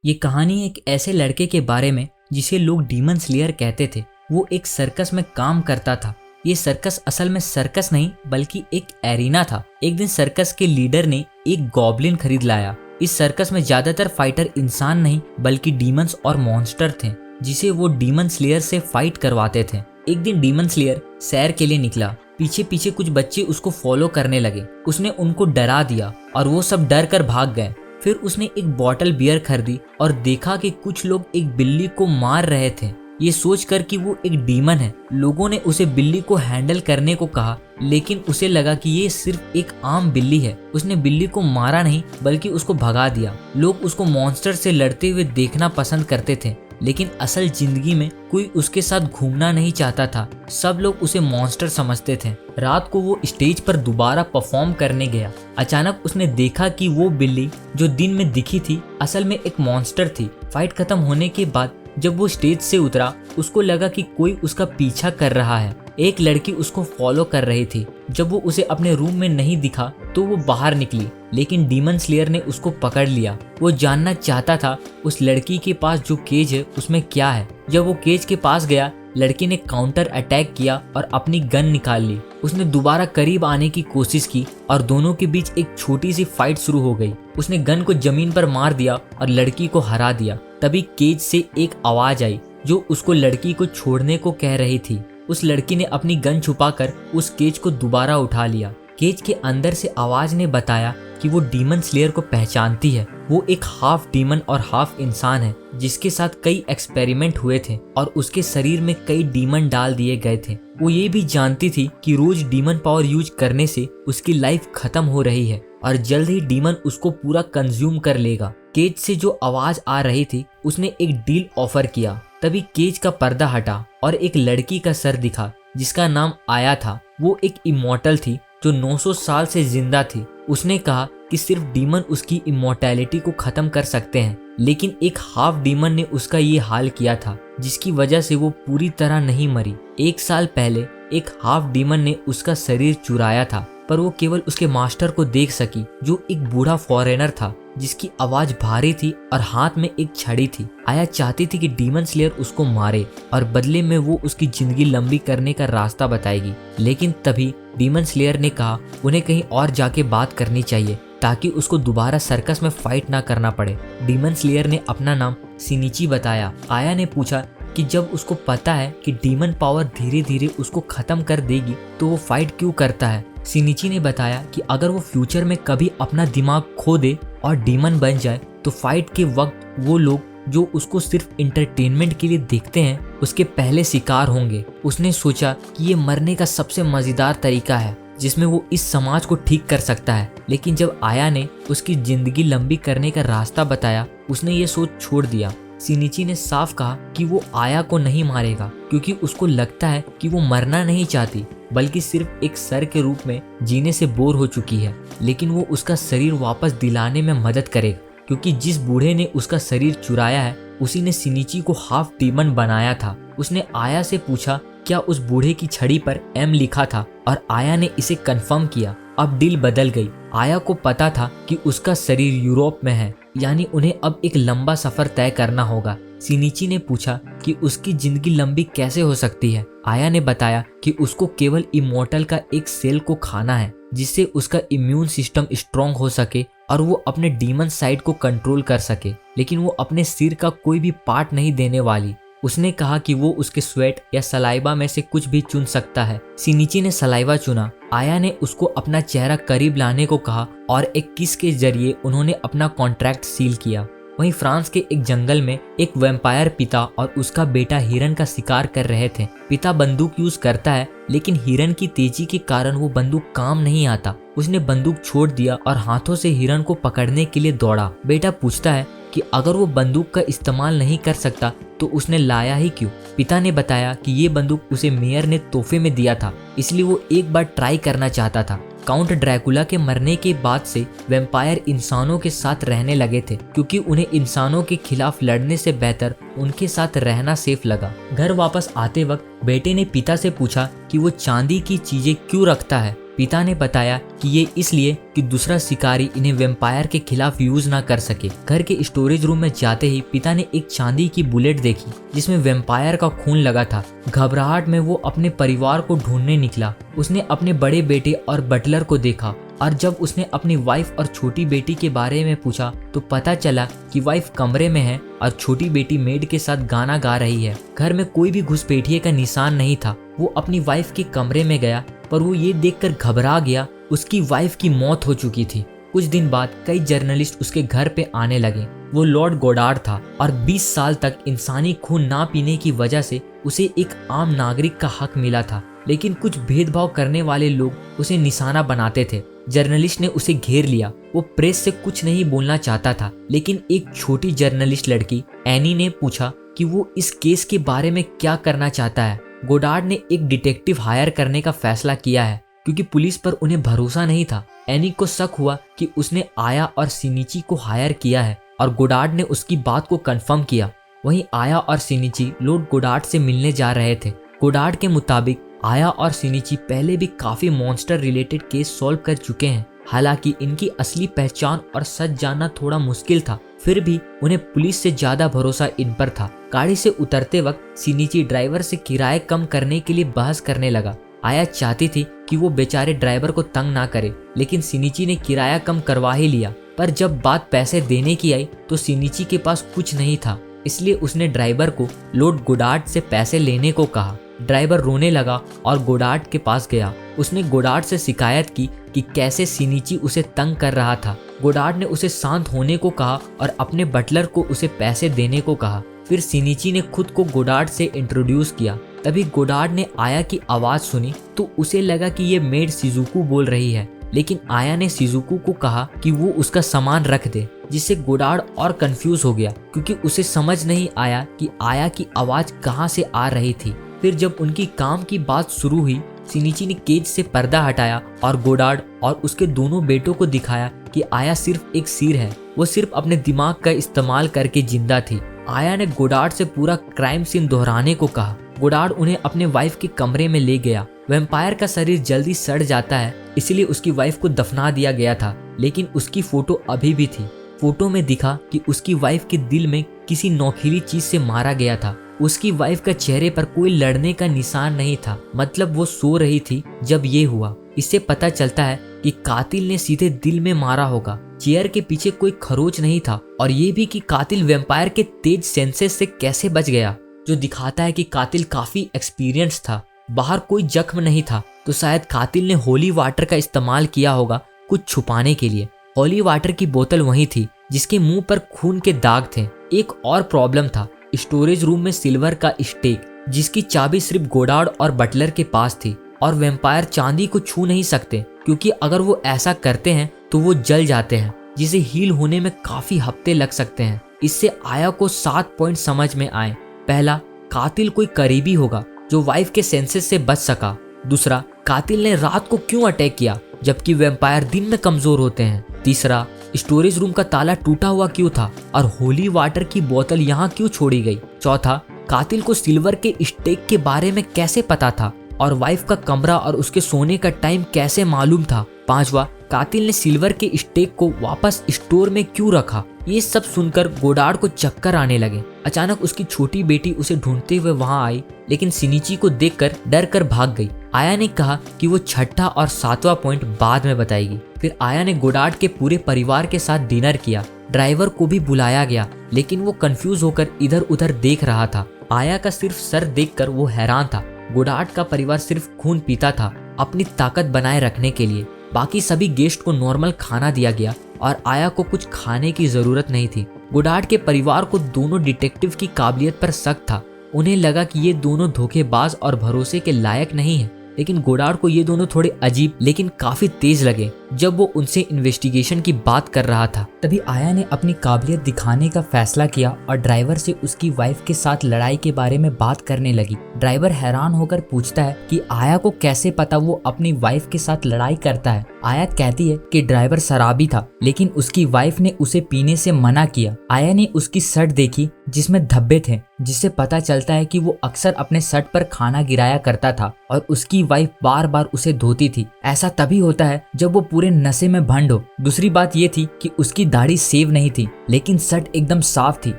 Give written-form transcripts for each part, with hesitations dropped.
ये कहानी एक ऐसे लड़के के बारे में जिसे लोग डीमन स्लेयर कहते थे। वो एक सर्कस में काम करता था। ये सर्कस असल में सर्कस नहीं बल्कि एक एरिना था। एक दिन सर्कस के लीडर ने एक गॉब्लिन खरीद लाया। इस सर्कस में ज्यादातर फाइटर इंसान नहीं बल्कि डीमंस और मॉन्स्टर थे जिसे वो डीमन स्लेयर से फाइट करवाते थे। एक दिन डीमन स्लेयर सैर के लिए निकला। पीछे पीछे कुछ बच्चे उसको फॉलो करने लगे। उसने उनको डरा दिया और वो सब डर कर भाग गए। फिर उसने एक बॉटल बियर खरीदी और देखा कि कुछ लोग एक बिल्ली को मार रहे थे। ये सोचकर कि वो एक डीमन है, लोगों ने उसे बिल्ली को हैंडल करने को कहा, लेकिन उसे लगा कि ये सिर्फ एक आम बिल्ली है। उसने बिल्ली को मारा नहीं बल्कि उसको भगा दिया। लोग उसको मॉन्स्टर से लड़ते हुए देखना पसंद करते थे, लेकिन असल जिंदगी में कोई उसके साथ घूमना नहीं चाहता था। सब लोग उसे मॉन्स्टर समझते थे। रात को वो स्टेज पर दोबारा परफॉर्म करने गया। अचानक उसने देखा कि वो बिल्ली जो दिन में दिखी थी असल में एक मॉन्स्टर थी। फाइट खत्म होने के बाद जब वो स्टेज से उतरा, उसको लगा कि कोई उसका पीछा कर रहा है। एक लड़की उसको फॉलो कर रही थी। जब वो उसे अपने रूम में नहीं दिखा तो वो बाहर निकली, लेकिन डीमन स्लेयर ने उसको पकड़ लिया। वो जानना चाहता था उस लड़की के पास जो केज है उसमें क्या है। जब वो केज के पास गया, लड़की ने काउंटर अटैक किया और अपनी गन निकाल ली। उसने दोबारा करीब आने की कोशिश की और दोनों के बीच एक छोटी सी फाइट शुरू हो गई। उसने गन को जमीन पर मार दिया और लड़की को हरा दिया। तभी केज से एक आवाज आई जो उसको लड़की को छोड़ने को कह रही थी। उस लड़की ने अपनी गन छुपाकर उस केज को दोबारा उठा लिया। केज के अंदर से आवाज ने बताया कि वो डीमन स्लेयर को पहचानती है। वो एक हाफ डीमन और हाफ इंसान है जिसके साथ कई एक्सपेरिमेंट हुए थे और उसके शरीर में कई डीमन डाल दिए गए थे। वो ये भी जानती थी कि रोज डीमन पावर यूज करने से उसकी लाइफ खत्म हो रही है और जल्द ही डीमन उसको पूरा कंज्यूम कर लेगा। केज से जो आवाज आ रही थी उसने एक डील ऑफर किया। तभी केज का पर्दा हटा और एक लड़की का सर दिखा जिसका नाम आया था। वो एक इमॉर्टल थी जो 900 साल से जिंदा थी। उसने कहा कि सिर्फ डीमन उसकी इमॉर्टैलिटी को खत्म कर सकते हैं, लेकिन एक हाफ डीमन ने उसका ये हाल किया था जिसकी वजह से वो पूरी तरह नहीं मरी। 1 साल पहले एक हाफ डीमन ने उसका शरीर चुराया था, पर वो केवल उसके मास्टर को देख सकी जो एक बूढ़ा फॉरेनर था जिसकी आवाज भारी थी और हाथ में एक छड़ी थी। आया चाहती थी कि डीमन स्लेयर उसको मारे और बदले में वो उसकी जिंदगी लंबी करने का रास्ता बताएगी, लेकिन तभी डीमन स्लेयर ने कहा उन्हें कहीं और जाके बात करनी चाहिए ताकि उसको दोबारा सर्कस में फाइट ना करना पड़े। डीमन स्लेयर ने अपना नाम सिनिची बताया। आया ने पूछा कि जब उसको पता है कि डीमन पावर धीरे धीरे उसको खत्म कर देगी तो वो फाइट क्यों करता है। सिनिची ने बताया कि अगर वो फ्यूचर में कभी अपना दिमाग खो दे और डीमन बन जाए तो फाइट के वक्त वो लोग जो उसको सिर्फ इंटरटेनमेंट के लिए देखते हैं उसके पहले शिकार होंगे। उसने सोचा कि ये मरने का सबसे मजेदार तरीका है जिसमें वो इस समाज को ठीक कर सकता है, लेकिन जब आया ने उसकी जिंदगी लंबी करने का रास्ता बताया उसने ये सोच छोड़ दिया। सिनिची ने साफ कहा कि वो आया को नहीं मारेगा क्योंकि उसको लगता है कि वो मरना नहीं चाहती बल्कि सिर्फ एक सर के रूप में जीने से बोर हो चुकी है, लेकिन वो उसका शरीर वापस दिलाने में मदद करेगा क्योंकि जिस बूढ़े ने उसका शरीर चुराया है उसी ने सिनिची को हाफ डीमन बनाया था। उसने आया से पूछा क्या उस बूढ़े की छड़ी पर एम लिखा था और आया ने इसे कंफर्म किया। अब डील बदल गई। आया को पता था कि उसका शरीर यूरोप में है, यानी उन्हें अब एक लंबा सफर तय करना होगा। सिनिची ने पूछा कि उसकी जिंदगी लंबी कैसे हो सकती है। आया ने बताया कि उसको केवल इमॉर्टल का एक सेल को खाना है जिससे उसका इम्यून सिस्टम स्ट्रांग हो सके और वो अपने डीमन साइड को कंट्रोल कर सके, लेकिन वो अपने सिर का कोई भी पार्ट नहीं देने वाली। उसने कहा कि वो उसके स्वेट या सलाइवा में से कुछ भी चुन सकता है। सिनिची ने सलाइवा चुना। आया ने उसको अपना चेहरा करीब लाने को कहा और एक किस के जरिए उन्होंने अपना कॉन्ट्रैक्ट सील किया। वहीं फ्रांस के एक जंगल में एक वैम्पायर पिता और उसका बेटा हिरन का शिकार कर रहे थे। पिता बंदूक यूज करता है, लेकिन हिरन की तेजी के कारण वो बंदूक काम नहीं आता। उसने बंदूक छोड़ दिया और हाथों से हिरन को पकड़ने के लिए दौड़ा। बेटा पूछता है कि अगर वो बंदूक का इस्तेमाल नहीं कर सकता तो उसने लाया ही क्यों। पिता ने बताया कि ये बंदूक उसे मेयर ने तोहफे में दिया था, इसलिए वो एक बार ट्राई करना चाहता था। काउंट ड्रैकुला के मरने के बाद से वैम्पायर इंसानों के साथ रहने लगे थे क्योंकि उन्हें इंसानों के खिलाफ लड़ने से बेहतर उनके साथ रहना सेफ लगा। घर वापस आते वक्त बेटे ने पिता से पूछा कि वो चांदी की चीजें क्यों रखता है। पिता ने बताया कि ये इसलिए कि दूसरा शिकारी इन्हें वेम्पायर के खिलाफ यूज ना कर सके। घर के स्टोरेज रूम में जाते ही पिता ने एक चांदी की बुलेट देखी जिसमें वेम्पायर का खून लगा था। घबराहट में वो अपने परिवार को ढूंढने निकला। उसने अपने बड़े बेटे और बटलर को देखा और जब उसने अपनी वाइफ और छोटी बेटी के बारे में पूछा तो पता चला कि वाइफ कमरे में है और छोटी बेटी मेड के साथ गाना गा रही है। घर में कोई भी घुसपैठिए का निशान नहीं था। वो अपनी वाइफ के कमरे में गया पर वो ये देखकर घबरा गया, उसकी वाइफ की मौत हो चुकी थी। कुछ दिन बाद कई जर्नलिस्ट उसके घर पे आने लगे। वो लॉर्ड गोडार्ड था और 20 साल तक इंसानी खून ना पीने की वजह से उसे एक आम नागरिक का हक मिला था, लेकिन कुछ भेदभाव करने वाले लोग उसे निशाना बनाते थे। जर्नलिस्ट ने उसे घेर लिया। वो प्रेस से कुछ नहीं बोलना चाहता था, लेकिन एक छोटी जर्नलिस्ट लड़की एनी ने पूछा कि वो इस केस के बारे में क्या करना चाहता है। गोडार्ड ने एक डिटेक्टिव हायर करने का फैसला किया है क्योंकि पुलिस पर उन्हें भरोसा नहीं था। एनी को शक हुआ कि उसने आया और सिनिची को हायर किया है और गोडार्ड ने उसकी बात को कंफर्म किया। वहीं आया और सिनिची लॉर्ड गोडार्ड से मिलने जा रहे थे। गोडार्ड के मुताबिक आया और सिनिची पहले भी काफी मॉन्स्टर रिलेटेड केस सॉल्व कर चुके हैं। हालांकि इनकी असली पहचान और सच जानना थोड़ा मुश्किल था, फिर भी उन्हें पुलिस से ज्यादा भरोसा इन पर था। गाड़ी से उतरते वक्त सिनिची ड्राइवर से किराए कम करने के लिए बहस करने लगा। आया चाहती थी कि वो बेचारे ड्राइवर को तंग ना करे, लेकिन सिनिची ने किराया कम करवा ही लिया। पर जब बात पैसे देने की आई तो सिनिची के पास कुछ नहीं था, इसलिए उसने ड्राइवर को लॉर्ड गोडार्ड से पैसे लेने को कहा। ड्राइवर रोने लगा और गोडार्ड के पास गया। उसने गोडार्ड से शिकायत की कि कैसे सिनिची उसे तंग कर रहा था। गोडार्ड ने उसे शांत होने को कहा और अपने बटलर को उसे पैसे देने को कहा। फिर सिनिची ने खुद को गोडार्ड से इंट्रोड्यूस किया। तभी गोडार्ड ने आया की आवाज सुनी तो उसे लगा कि ये मेड शिजुको बोल रही है, लेकिन आया ने शिजुको को कहा कि वो उसका सामान रख दे, जिससे गोडार्ड और कंफ्यूज हो गया क्योंकि उसे समझ नहीं आया कि आया की आवाज कहाँ से आ रही थी। फिर जब उनकी काम की बात शुरू हुई, सिनिची ने केज से पर्दा हटाया और गोडार्ड और उसके दोनों बेटों को दिखाया कि आया सिर्फ एक सिर है, वो सिर्फ अपने दिमाग का इस्तेमाल करके जिंदा थी। आया ने गोडार्ड से पूरा क्राइम सीन दोहराने को कहा। गोडार्ड उन्हें अपने वाइफ के कमरे में ले गया। वैम्पायर का शरीर जल्दी सड़ जाता है, इसलिए उसकी वाइफ को दफना दिया गया था, लेकिन उसकी फोटो अभी भी थी। फोटो में दिखा कि उसकी वाइफ के दिल में किसी नोकीली चीज से मारा गया था। उसकी वाइफ का चेहरे पर कोई लड़ने का निशान नहीं था, मतलब वो सो रही थी जब ये हुआ। इससे पता चलता है कि कातिल ने सीधे दिल में मारा होगा। चेयर के पीछे कोई खरोच नहीं था और ये भी कि कातिल वैम्पायर के तेज सेंसेस से कैसे बच गया, जो दिखाता है कि कातिल काफी एक्सपीरियंस था। बाहर कोई जख्म नहीं था, तो शायद कातिल ने होली वाटर का इस्तेमाल किया होगा कुछ छुपाने के लिए। होली वाटर की बोतल वही थी जिसके मुंह पर खून के दाग थे। एक और प्रॉब्लम था, स्टोरेज रूम में सिल्वर का स्टेक जिसकी चाबी सिर्फ गोडार्ड और बटलर के पास थी, और वैम्पायर चांदी को छू नहीं सकते क्योंकि अगर वो ऐसा करते हैं तो वो जल जाते हैं, जिसे हील होने में काफी हफ्ते लग सकते हैं। इससे आया को 7 पॉइंट समझ में आए। पहला, कातिल कोई करीबी होगा जो वाइफ के सेंसेस से बच सका। दूसरा, कातिल ने रात को क्यों अटैक किया जबकि वैम्पायर दिन में कमजोर होते हैं। तीसरा, स्टोरेज रूम का ताला टूटा हुआ क्यों था और होली वाटर की बोतल यहाँ क्यों छोड़ी गई। चौथा, कातिल को सिल्वर के स्टेक के बारे में कैसे पता था और वाइफ का कमरा और उसके सोने का टाइम कैसे मालूम था। पांचवा, कातिल ने सिल्वर के स्टेक को वापस स्टोर में क्यों रखा। ये सब सुनकर गोडार्ड को चक्कर आने लगे। अचानक उसकी छोटी बेटी उसे ढूंढते हुए वहां आई, लेकिन सिनिची को देखकर डर कर भाग गई। आया ने कहा कि वो छठा और 7वां पॉइंट बाद में बताएगी। फिर आया ने गोडार्ड के पूरे परिवार के साथ डिनर किया। ड्राइवर को भी बुलाया गया, लेकिन वो कंफ्यूज होकर इधर उधर देख रहा था। आया का सिर्फ सर देखकर वो हैरान था। गोडार्ड का परिवार सिर्फ खून पीता था अपनी ताकत बनाए रखने के लिए। बाकी सभी गेस्ट को नॉर्मल खाना दिया गया और आया को कुछ खाने की जरूरत नहीं थी। गोडार्ड के परिवार को दोनों डिटेक्टिव की काबिलियत पर शक था। उन्हें लगा कि ये दोनों धोखेबाज और भरोसे के लायक नहीं है, लेकिन गोडार्ड को ये दोनों थोड़े अजीब लेकिन काफी तेज लगे। जब वो उनसे इन्वेस्टिगेशन की बात कर रहा था, तभी आया ने अपनी काबिलियत दिखाने का फैसला किया और ड्राइवर से उसकी वाइफ के साथ लड़ाई के बारे में बात करने लगी। ड्राइवर हैरान होकर पूछता है कि आया को कैसे पता वो अपनी वाइफ के साथ लड़ाई करता है। आया कहती है कि ड्राइवर शराबी था, लेकिन उसकी वाइफ ने उसे पीने से मना किया। आया ने उसकी शर्ट देखी जिसमें धब्बे थे, जिससे पता चलता है कि वो अक्सर अपने शर्ट पर खाना गिराया करता था और उसकी वाइफ बार बार उसे धोती थी। ऐसा तभी होता है जब वो पूरे नशे में भंड हो। दूसरी बात ये थी कि उसकी दाढ़ी सेव नहीं थी, लेकिन शर्ट एकदम साफ थी,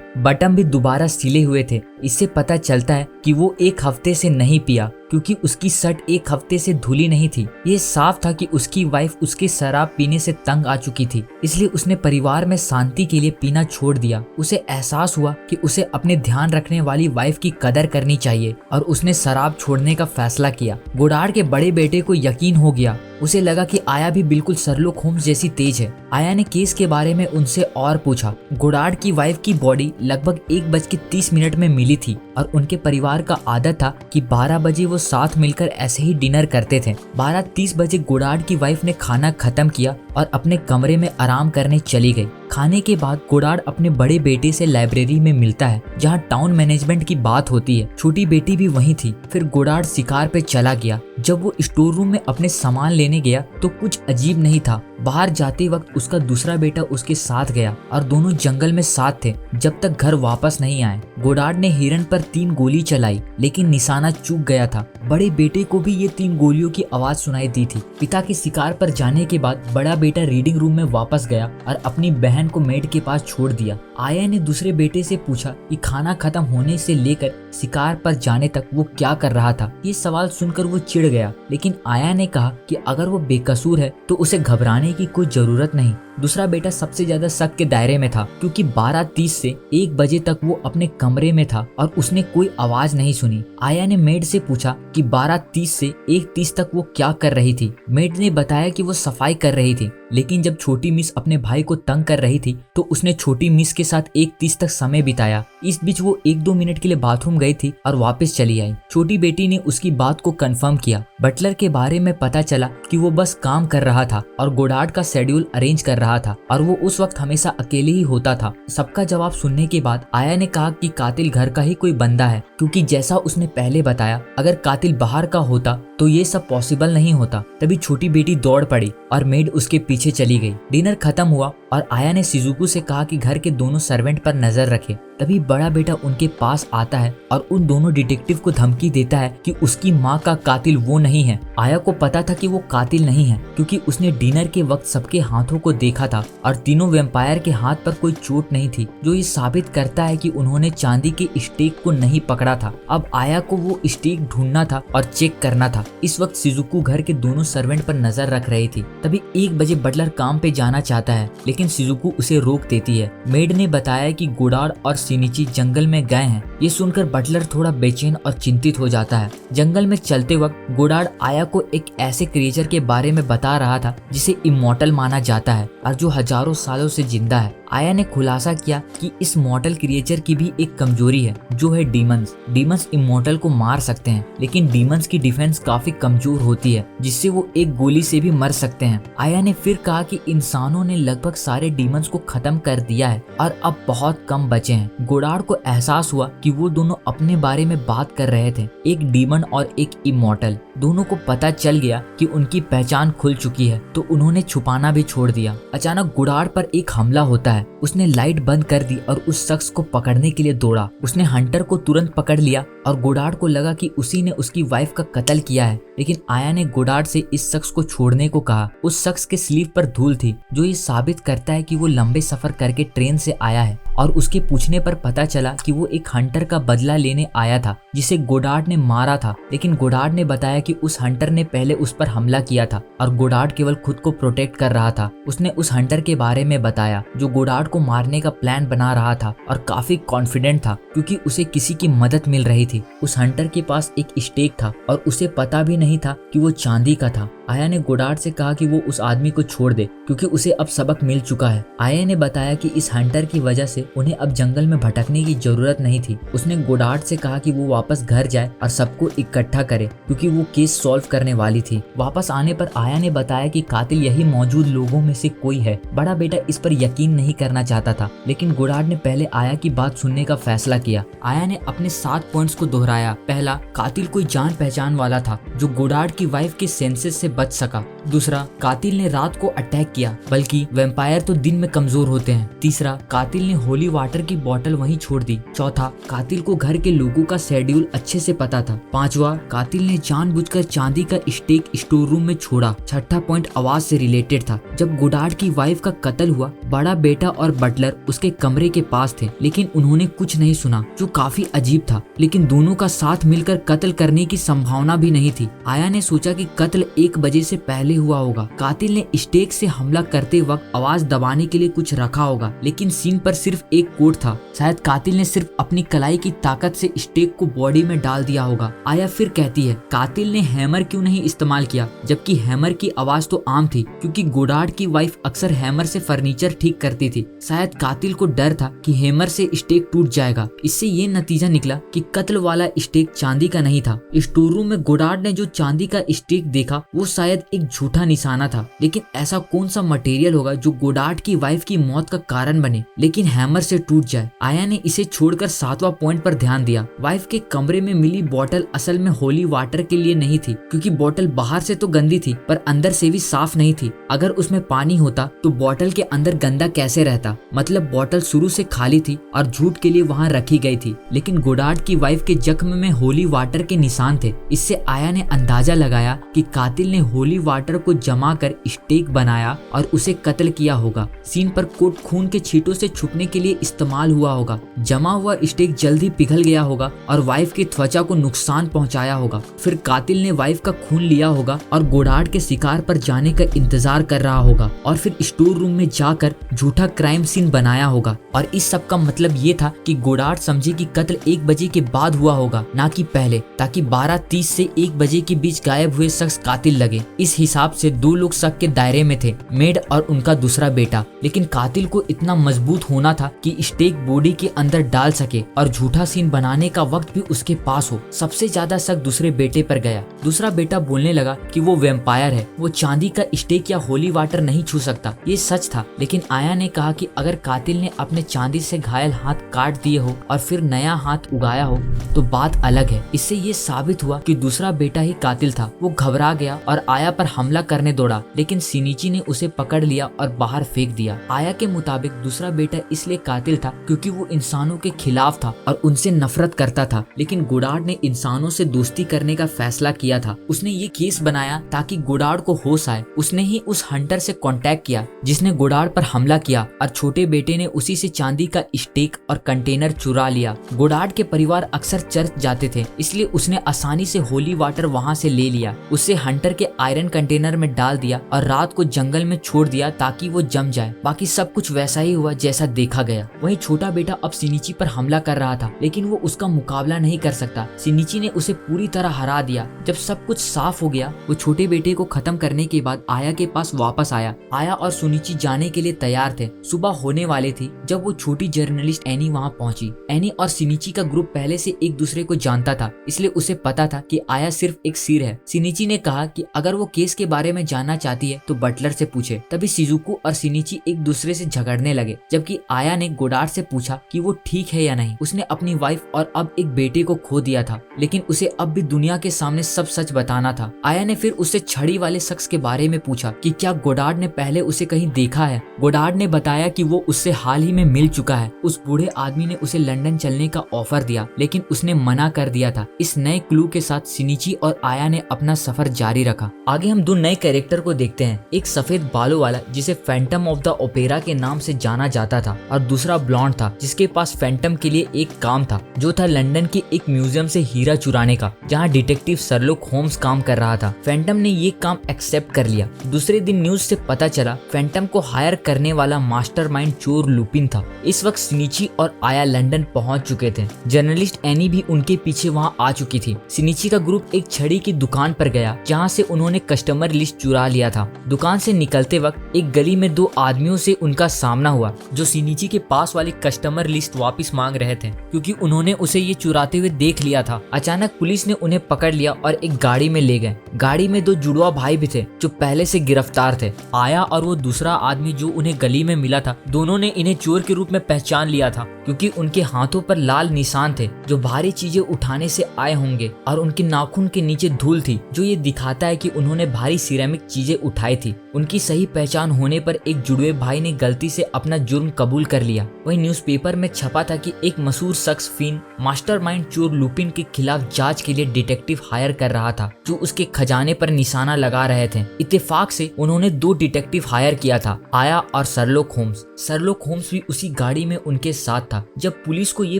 बटन भी दोबारा सिले हुए थे। इससे पता चलता है कि वो एक हफ्ते से नहीं पिया, क्योंकि उसकी शर्ट एक हफ्ते से धुली नहीं थी। ये साफ था कि उसकी वाइफ उसके शराब पीने से तंग आ चुकी थी, इसलिए उसने परिवार में शांति के लिए पीना छोड़ दिया। उसे एहसास हुआ कि उसे अपने ध्यान रखने वाली वाइफ की कदर करनी चाहिए और उसने शराब छोड़ने का फैसला किया। गोडार्ड के बड़े बेटे को यकीन हो गया। उसे लगा कि आया भी बिल्कुल शर्लॉक होम्स जैसी तेज है। आया ने केस के बारे में उनसे और पूछा। गोडार्ड की वाइफ की बॉडी लगभग 1:30 में मिली थी और उनके परिवार का आदत था कि 12 बजे वो साथ मिलकर ऐसे ही डिनर करते थे। 12:30 बजे गोडार्ड की वाइफ ने खाना खत्म किया और अपने कमरे में आराम करने चली गई। खाने के बाद गोडार्ड अपने बड़े बेटे से लाइब्रेरी में मिलता है, जहां टाउन मैनेजमेंट की बात होती है। छोटी बेटी भी वहीं थी। फिर गोडार्ड शिकार पे चला गया। जब वो स्टोर रूम में अपने सामान लेने गया तो कुछ अजीब नहीं था। बाहर जाते वक्त उसका दूसरा बेटा उसके साथ गया और दोनों जंगल में साथ थे जब तक घर वापस नहीं आए। गोडार्ड ने हिरन पर 3 गोली चलाई, लेकिन निशाना चूक गया था। बड़े बेटे को भी ये 3 गोलियों की आवाज सुनाई दी थी। पिता के शिकार पर जाने के बाद बड़ा बेटा रीडिंग रूम में वापस गया और अपनी बहन को मेड के पास छोड़ दिया। आया ने दूसरे बेटे से पूछा कि खाना खत्म होने से लेकर शिकार पर जाने तक वो क्या कर रहा था। ये सवाल सुनकर वो चिढ़ गया, लेकिन आया ने कहा कि अगर वो बेकसूर है तो उसे घबराने की कोई जरूरत नहीं। दूसरा बेटा सबसे ज्यादा शक के दायरे में था, क्योंकि 12:30 से 1 बजे तक वो अपने कमरे में था और उसने कोई आवाज नहीं सुनी। आया ने मेड से पूछा कि 12:30 से 1:30 तक वो क्या कर रही थी। मेड ने बताया कि वो सफाई कर रही थी, लेकिन जब छोटी मिस अपने भाई को तंग कर रही थी तो उसने छोटी मिस के साथ 1:30 तक समय बिताया। इस बीच वो 1-2 मिनट के लिए बाथरूम गई थी और वापस चली आई। छोटी बेटी ने उसकी बात को कंफर्म किया। बटलर के बारे में पता चला कि वो बस काम कर रहा था और गोडार्ड का शेड्यूल अरेंज कर रहा था और वो उस वक्त हमेशा अकेले ही होता था। सबका जवाब सुनने के बाद आया ने कहा कि कातिल घर का ही कोई बंदा है, क्योंकि जैसा उसने पहले बताया, अगर कातिल बाहर का होता तो ये सब पॉसिबल नहीं होता। तभी छोटी बेटी दौड़ पड़ी और मेड उसके पीछे चली गई। डिनर खत्म हुआ और आया ने शिजुको से कहा कि घर के दोनों सर्वेंट पर नजर रखे। तभी बड़ा बेटा उनके पास आता है और उन दोनों डिटेक्टिव को धमकी देता है कि उसकी माँ का कातिल वो नहीं है। आया को पता था कि वो कातिल नहीं है, क्योंकि उसने डिनर के वक्त सबके हाथों को देखा था और तीनों वैम्पायर के हाथ पर कोई चोट नहीं थी, जो ये साबित करता है कि उन्होंने चांदी के स्टेक को नहीं पकड़ा था। अब आया को वो स्टेक ढूंढना था और चेक करना था। इस वक्त शिजुको घर के दोनों सर्वेंट पर नजर रख रही थी। तभी 1 बजे बटलर काम पे जाना चाहता है, लेकिन शिजुको उसे रोक देती है। मेड ने बताया कि गोडार्ड और शिनिची जंगल में गए हैं। ये सुनकर बटलर थोड़ा बेचैन और चिंतित हो जाता है। जंगल में चलते वक्त गोडार्ड आया को एक ऐसे क्रिएचर के बारे में बता रहा था जिसे इमॉर्टल माना जाता है और जो हजारों सालों से जिंदा है। आया ने खुलासा किया कि इस मॉर्टल क्रिएचर की भी एक कमजोरी है, जो है डीमंस। डीमंस इमॉर्टल को मार सकते हैं, लेकिन डीमंस की डिफेंस काफी कमजोर होती है, जिससे वो एक गोली से भी मर सकते हैं। आया ने फिर कहा कि इंसानों ने लगभग सारे डीमंस को खत्म कर दिया है और अब बहुत कम बचे हैं। गोडार्ड को एहसास हुआ कि वो दोनों अपने बारे में बात कर रहे थे, एक डीमन और एक इमॉर्टल। दोनों को पता चल गया कि उनकी पहचान खुल चुकी है, तो उन्होंने छुपाना भी छोड़ दिया। अचानक गोडार्ड पर एक हमला होता है। उसने लाइट बंद कर दी और उस शख्स को पकड़ने के लिए दौड़ा। उसने हंटर को तुरंत पकड़ लिया और गोडार्ड को लगा कि उसी ने उसकी वाइफ का कत्ल किया है, लेकिन आया ने गोडार्ड से इस शख्स को छोड़ने को कहा। उस शख्स के स्लीव पर धूल थी, जो ये साबित करता है कि वो लंबे सफर करके ट्रेन से आया है, और उसके पूछने पर पता चला कि वो एक हंटर का बदला लेने आया था जिसे गोडार्ड ने मारा था। लेकिन गोडार्ड ने बताया कि उस हंटर ने पहले उस पर हमला किया था और गोडार्ड केवल खुद को प्रोटेक्ट कर रहा था। उसने उस हंटर के बारे में बताया जो गोडार्ड को मारने का प्लान बना रहा था और काफी कॉन्फिडेंट था, क्योंकि उसे किसी की मदद मिल रही थी। उस हंटर के पास एक स्टेक था और उसे पता भी नहीं नहीं था कि वो चांदी का था। आया ने गोडार्ड से कहा कि वो उस आदमी को छोड़ दे क्योंकि उसे अब सबक मिल चुका है। आया ने बताया कि इस हंटर की वजह से उन्हें अब जंगल में भटकने की जरूरत नहीं थी। उसने गोडार्ड से कहा कि वो वापस घर जाए और सबको इकट्ठा करे क्योंकि वो केस सॉल्व करने वाली थी। वापस आने पर आया ने बताया कि कातिल यही मौजूद लोगों में से कोई है। बड़ा बेटा इस पर यकीन नहीं करना चाहता था, लेकिन गोडार्ड ने पहले आया की बात सुनने का फैसला किया। आया ने अपने 7 पॉइंट्स को दोहराया। पहला, कातिल कोई जान पहचान वाला था जो गोडार्ड की वाइफ के सेंसेस से बच सका। दूसरा, कातिल ने रात को अटैक किया, बल्कि वैम्पायर तो दिन में कमजोर होते हैं। तीसरा, कातिल ने होली वाटर की बोतल वहीं छोड़ दी। चौथा, कातिल को घर के लोगों का शेड्यूल अच्छे से पता था। पांचवा, कातिल ने जानबूझकर चांदी का स्टेक स्टोर रूम में छोड़ा। छठा पॉइंट आवाज से रिलेटेड था। जब गोडार्ड की वाइफ का कत्ल हुआ, बड़ा बेटा और बटलर उसके कमरे के पास थे, लेकिन उन्होंने कुछ नहीं सुना, जो काफी अजीब था। लेकिन दोनों का साथ मिलकर कत्ल करने की संभावना भी नहीं थी। आया ने सोचा कि कत्ल 1 बजे से पहले हुआ होगा। कातिल ने स्टेक से हमला करते वक्त आवाज दबाने के लिए कुछ रखा होगा, लेकिन सीन पर सिर्फ एक कोड था। शायद कातिल ने सिर्फ अपनी कलाई की ताकत से स्टेक को बॉडी में डाल दिया होगा। आया फिर कहती है, कातिल ने हैमर क्यों नहीं इस्तेमाल किया, जबकि हैमर की आवाज तो आम थी क्योंकि गोडार्ड की वाइफ अक्सर हैमर से फर्नीचर ठीक करती थी। शायद कातिल को डर था कि हैमर से स्टेक टूट जाएगा। इससे ये नतीजा निकला कि कत्ल वाला स्टेक चांदी का नहीं था। स्टोर रूम में गोडार्ड ने जो चांदी का स्टेक देखा वो शायद एक झूठा निशाना था। लेकिन ऐसा कौन सा मटेरियल होगा जो गोडार्ड की वाइफ की मौत का कारण बने लेकिन हैमर से टूट जाए। आया ने इसे छोड़कर 7वां पॉइंट पर ध्यान दिया। वाइफ के कमरे में मिली बोतल असल में होली वाटर के लिए नहीं थी, क्योंकि बोतल बाहर से तो गंदी थी पर अंदर से भी साफ नहीं थी। अगर उसमें पानी होता तो बोतल के अंदर गंदा कैसे रहता। मतलब बोतल शुरू से खाली थी और झूठ के लिए वहाँ रखी गई थी। लेकिन गोडार्ड की वाइफ के जख्म में होली वाटर के निशान थे। इससे आया ने अंदाजा लगाया कि कातिल ने होली वाटर को जमा कर स्टेक बनाया और उसे कत्ल किया होगा। सीन पर कोट खून के छींटों से छुपने के लिए इस्तेमाल हुआ होगा। जमा हुआ स्टेक जल्दी पिघल गया होगा और वाइफ की त्वचा को नुकसान पहुंचाया होगा। फिर कातिल ने वाइफ का खून लिया होगा और गोडार्ड के शिकार पर जाने का इंतजार कर रहा होगा और फिर स्टोर रूम में जाकर झूठा क्राइम सीन बनाया होगा। और इस सब का मतलब ये था कि गोडार्ड समझे कि कत्ल 1 बजे के बाद हुआ होगा, ना कि पहले, ताकि 12:30 से 1 बजे के बीच गायब हुए शख्स कातिल लगे। इस हिसाब से 2 लोग शक के दायरे में थे, मेड और उनका दूसरा बेटा। लेकिन कातिल को इतना मजबूत होना था कि स्टेक बॉडी के अंदर डाल सके और झूठा सीन बनाने का वक्त भी उसके पास हो। सबसे ज्यादा शक दूसरे बेटे पर गया। दूसरा बेटा बोलने लगा कि वो वैम्पायर है, वो चांदी का स्टेक या होली वाटर नहीं छू सकता। ये सच था, लेकिन आया ने कहा कि अगर कातिल ने अपने चांदी से घायल हाथ काट दिए हो और फिर नया हाथ उगाया हो तो बात अलग है। इससे ये साबित हुआ कि दूसरा बेटा ही कातिल था। वो घबरा गया और आया पर हमला करने दौड़ा, लेकिन सिनिची ने उसे पकड़ लिया और बाहर फेंक दिया। आया के मुताबिक दूसरा बेटा इसलिए कातिल था क्योंकि वो इंसानों के खिलाफ था और उनसे नफरत करता था। लेकिन गोडार्ड ने इंसानों से दोस्ती करने का फैसला किया था। उसने ये केस बनाया ताकि गोडार्ड को होश आए। उसने ही उस हंटर से कांटेक्ट किया जिसने गोडार्ड पर हमला किया और छोटे बेटे ने उसी से चांदी का स्टेक और कंटेनर चुरा लिया। गोडार्ड के परिवार अक्सर चर्च जाते थे, इसलिए उसने आसानी से होली वाटर वहाँ से ले लिया। उसे हंटर के आयरन कंटेनर में डाल दिया और रात को जंगल में छोड़ दिया ताकि वो जम जाए। बाकी सब कुछ वैसा ही हुआ जैसा देखा गया। वहीं छोटा बेटा अब सिनिची पर हमला कर रहा था, लेकिन वो उसका मुकाबला नहीं कर सकता। सिनिची ने उसे पूरी तरह हरा दिया। जब सब कुछ साफ हो गया, वो छोटे बेटे को खत्म करने के बाद आया के पास वापस आया। आया और सुनिची जाने के लिए तैयार थे। सुबह होने वाली थी जब वो छोटी जर्नलिस्ट एनी वहाँ पहुंची। एनी और सिनिची का ग्रुप पहले से एक दूसरे को जानता था, इसलिए उसे पता था कि आया सिर्फ एक सिर है। सिनिची ने कहा कि अगर वो केस के बारे में जानना चाहती है तो बटलर से पूछे। तभी शिजुको और सिनिची एक दूसरे से झगड़ने लगे, जबकि आया ने गोडार्ड से पूछा कि वो ठीक है या नहीं। उसने अपनी वाइफ और अब एक बेटे को खो दिया था, लेकिन उसे अब भी दुनिया के सामने सब सच बताना था। आया ने फिर उससे छड़ी वाले शख्स के बारे में पूछा कि क्या गोडार्ड ने पहले उसे कहीं देखा है। गोडार्ड ने बताया कि वो उससे हाल ही में मिल चुका है। उस बूढ़े आदमी ने उसे लंदन चलने का ऑफर दिया, लेकिन उसने मना कर दिया था। इस नए क्लू के साथ सिनिची और आया ने अपना सफर जारी रखा। आगे हम 2 नए कैरेक्टर को देखते हैं। एक सफेद बालों वाला जिसे फैंटम ऑफ द ओपेरा के नाम से जाना जाता था और दूसरा ब्लॉन्ड था जिसके पास फैंटम के लिए एक काम था, जो था लंदन के एक म्यूजियम से हीरा चुराने का, जहाँ डिटेक्टिव शर्लॉक होम्स काम कर रहा था। फैंटम ने ये काम एक्सेप्ट कर लिया। दूसरे दिन न्यूज से पता चला फैंटम को हायर करने वाला मास्टरमाइंड चोर लुपिन था। इस वक्त सिनिची और आया लंदन पहुंच चुके थे। जर्नलिस्ट एनी भी उनके पीछे वहां आ चुकी थी। सिनिची का ग्रुप एक छड़ी की दुकान पर गया, जहां से उन्होंने कस्टमर लिस्ट चुरा लिया था। दुकान से निकलते वक्त एक गली में दो आदमियों से उनका सामना हुआ, जो सिनिची के पास वाली कस्टमर लिस्ट वापस मांग रहे थे, क्योंकि उन्होंने उसे ये चुराते हुए देख लिया था। अचानक पुलिस ने उन्हें पकड़ लिया और एक गाड़ी में ले गए। गाड़ी में दो जुड़वा भाई भी थे, जो पहले से गिरफ्तार थे। आया और वो दूसरा आदमी जो उन्हें गली में मिला था, दोनों ने इन्हें चोर के रूप में पहचान लिया था, क्योंकि उनके हाथों पर लाल निशान थे, जो भारी चीजें उठाने से आए होंगे, और उनके नाखून के नीचे धूल थी, जो ये दिखाता है कि उन्होंने भारी सिरेमिक चीजें उठाई थी। उनकी सही पहचान होने पर एक जुड़वे भाई ने गलती से अपना जुर्म कबूल कर लिया। वहीं न्यूज़पेपर में छपा था कि एक मशहूर शख्स फिन मास्टरमाइंड चोर लुपिन के खिलाफ जांच के लिए डिटेक्टिव हायर कर रहा था, जो उसके खजाने पर निशाना लगा रहे थे। इत्तेफाक से उन्होंने दो डिटेक्टिव हायर किया था, आया और शर्लॉक होम्स। शर्लॉक होम्स भी उसी गाड़ी में उनके साथ था। जब पुलिस को ये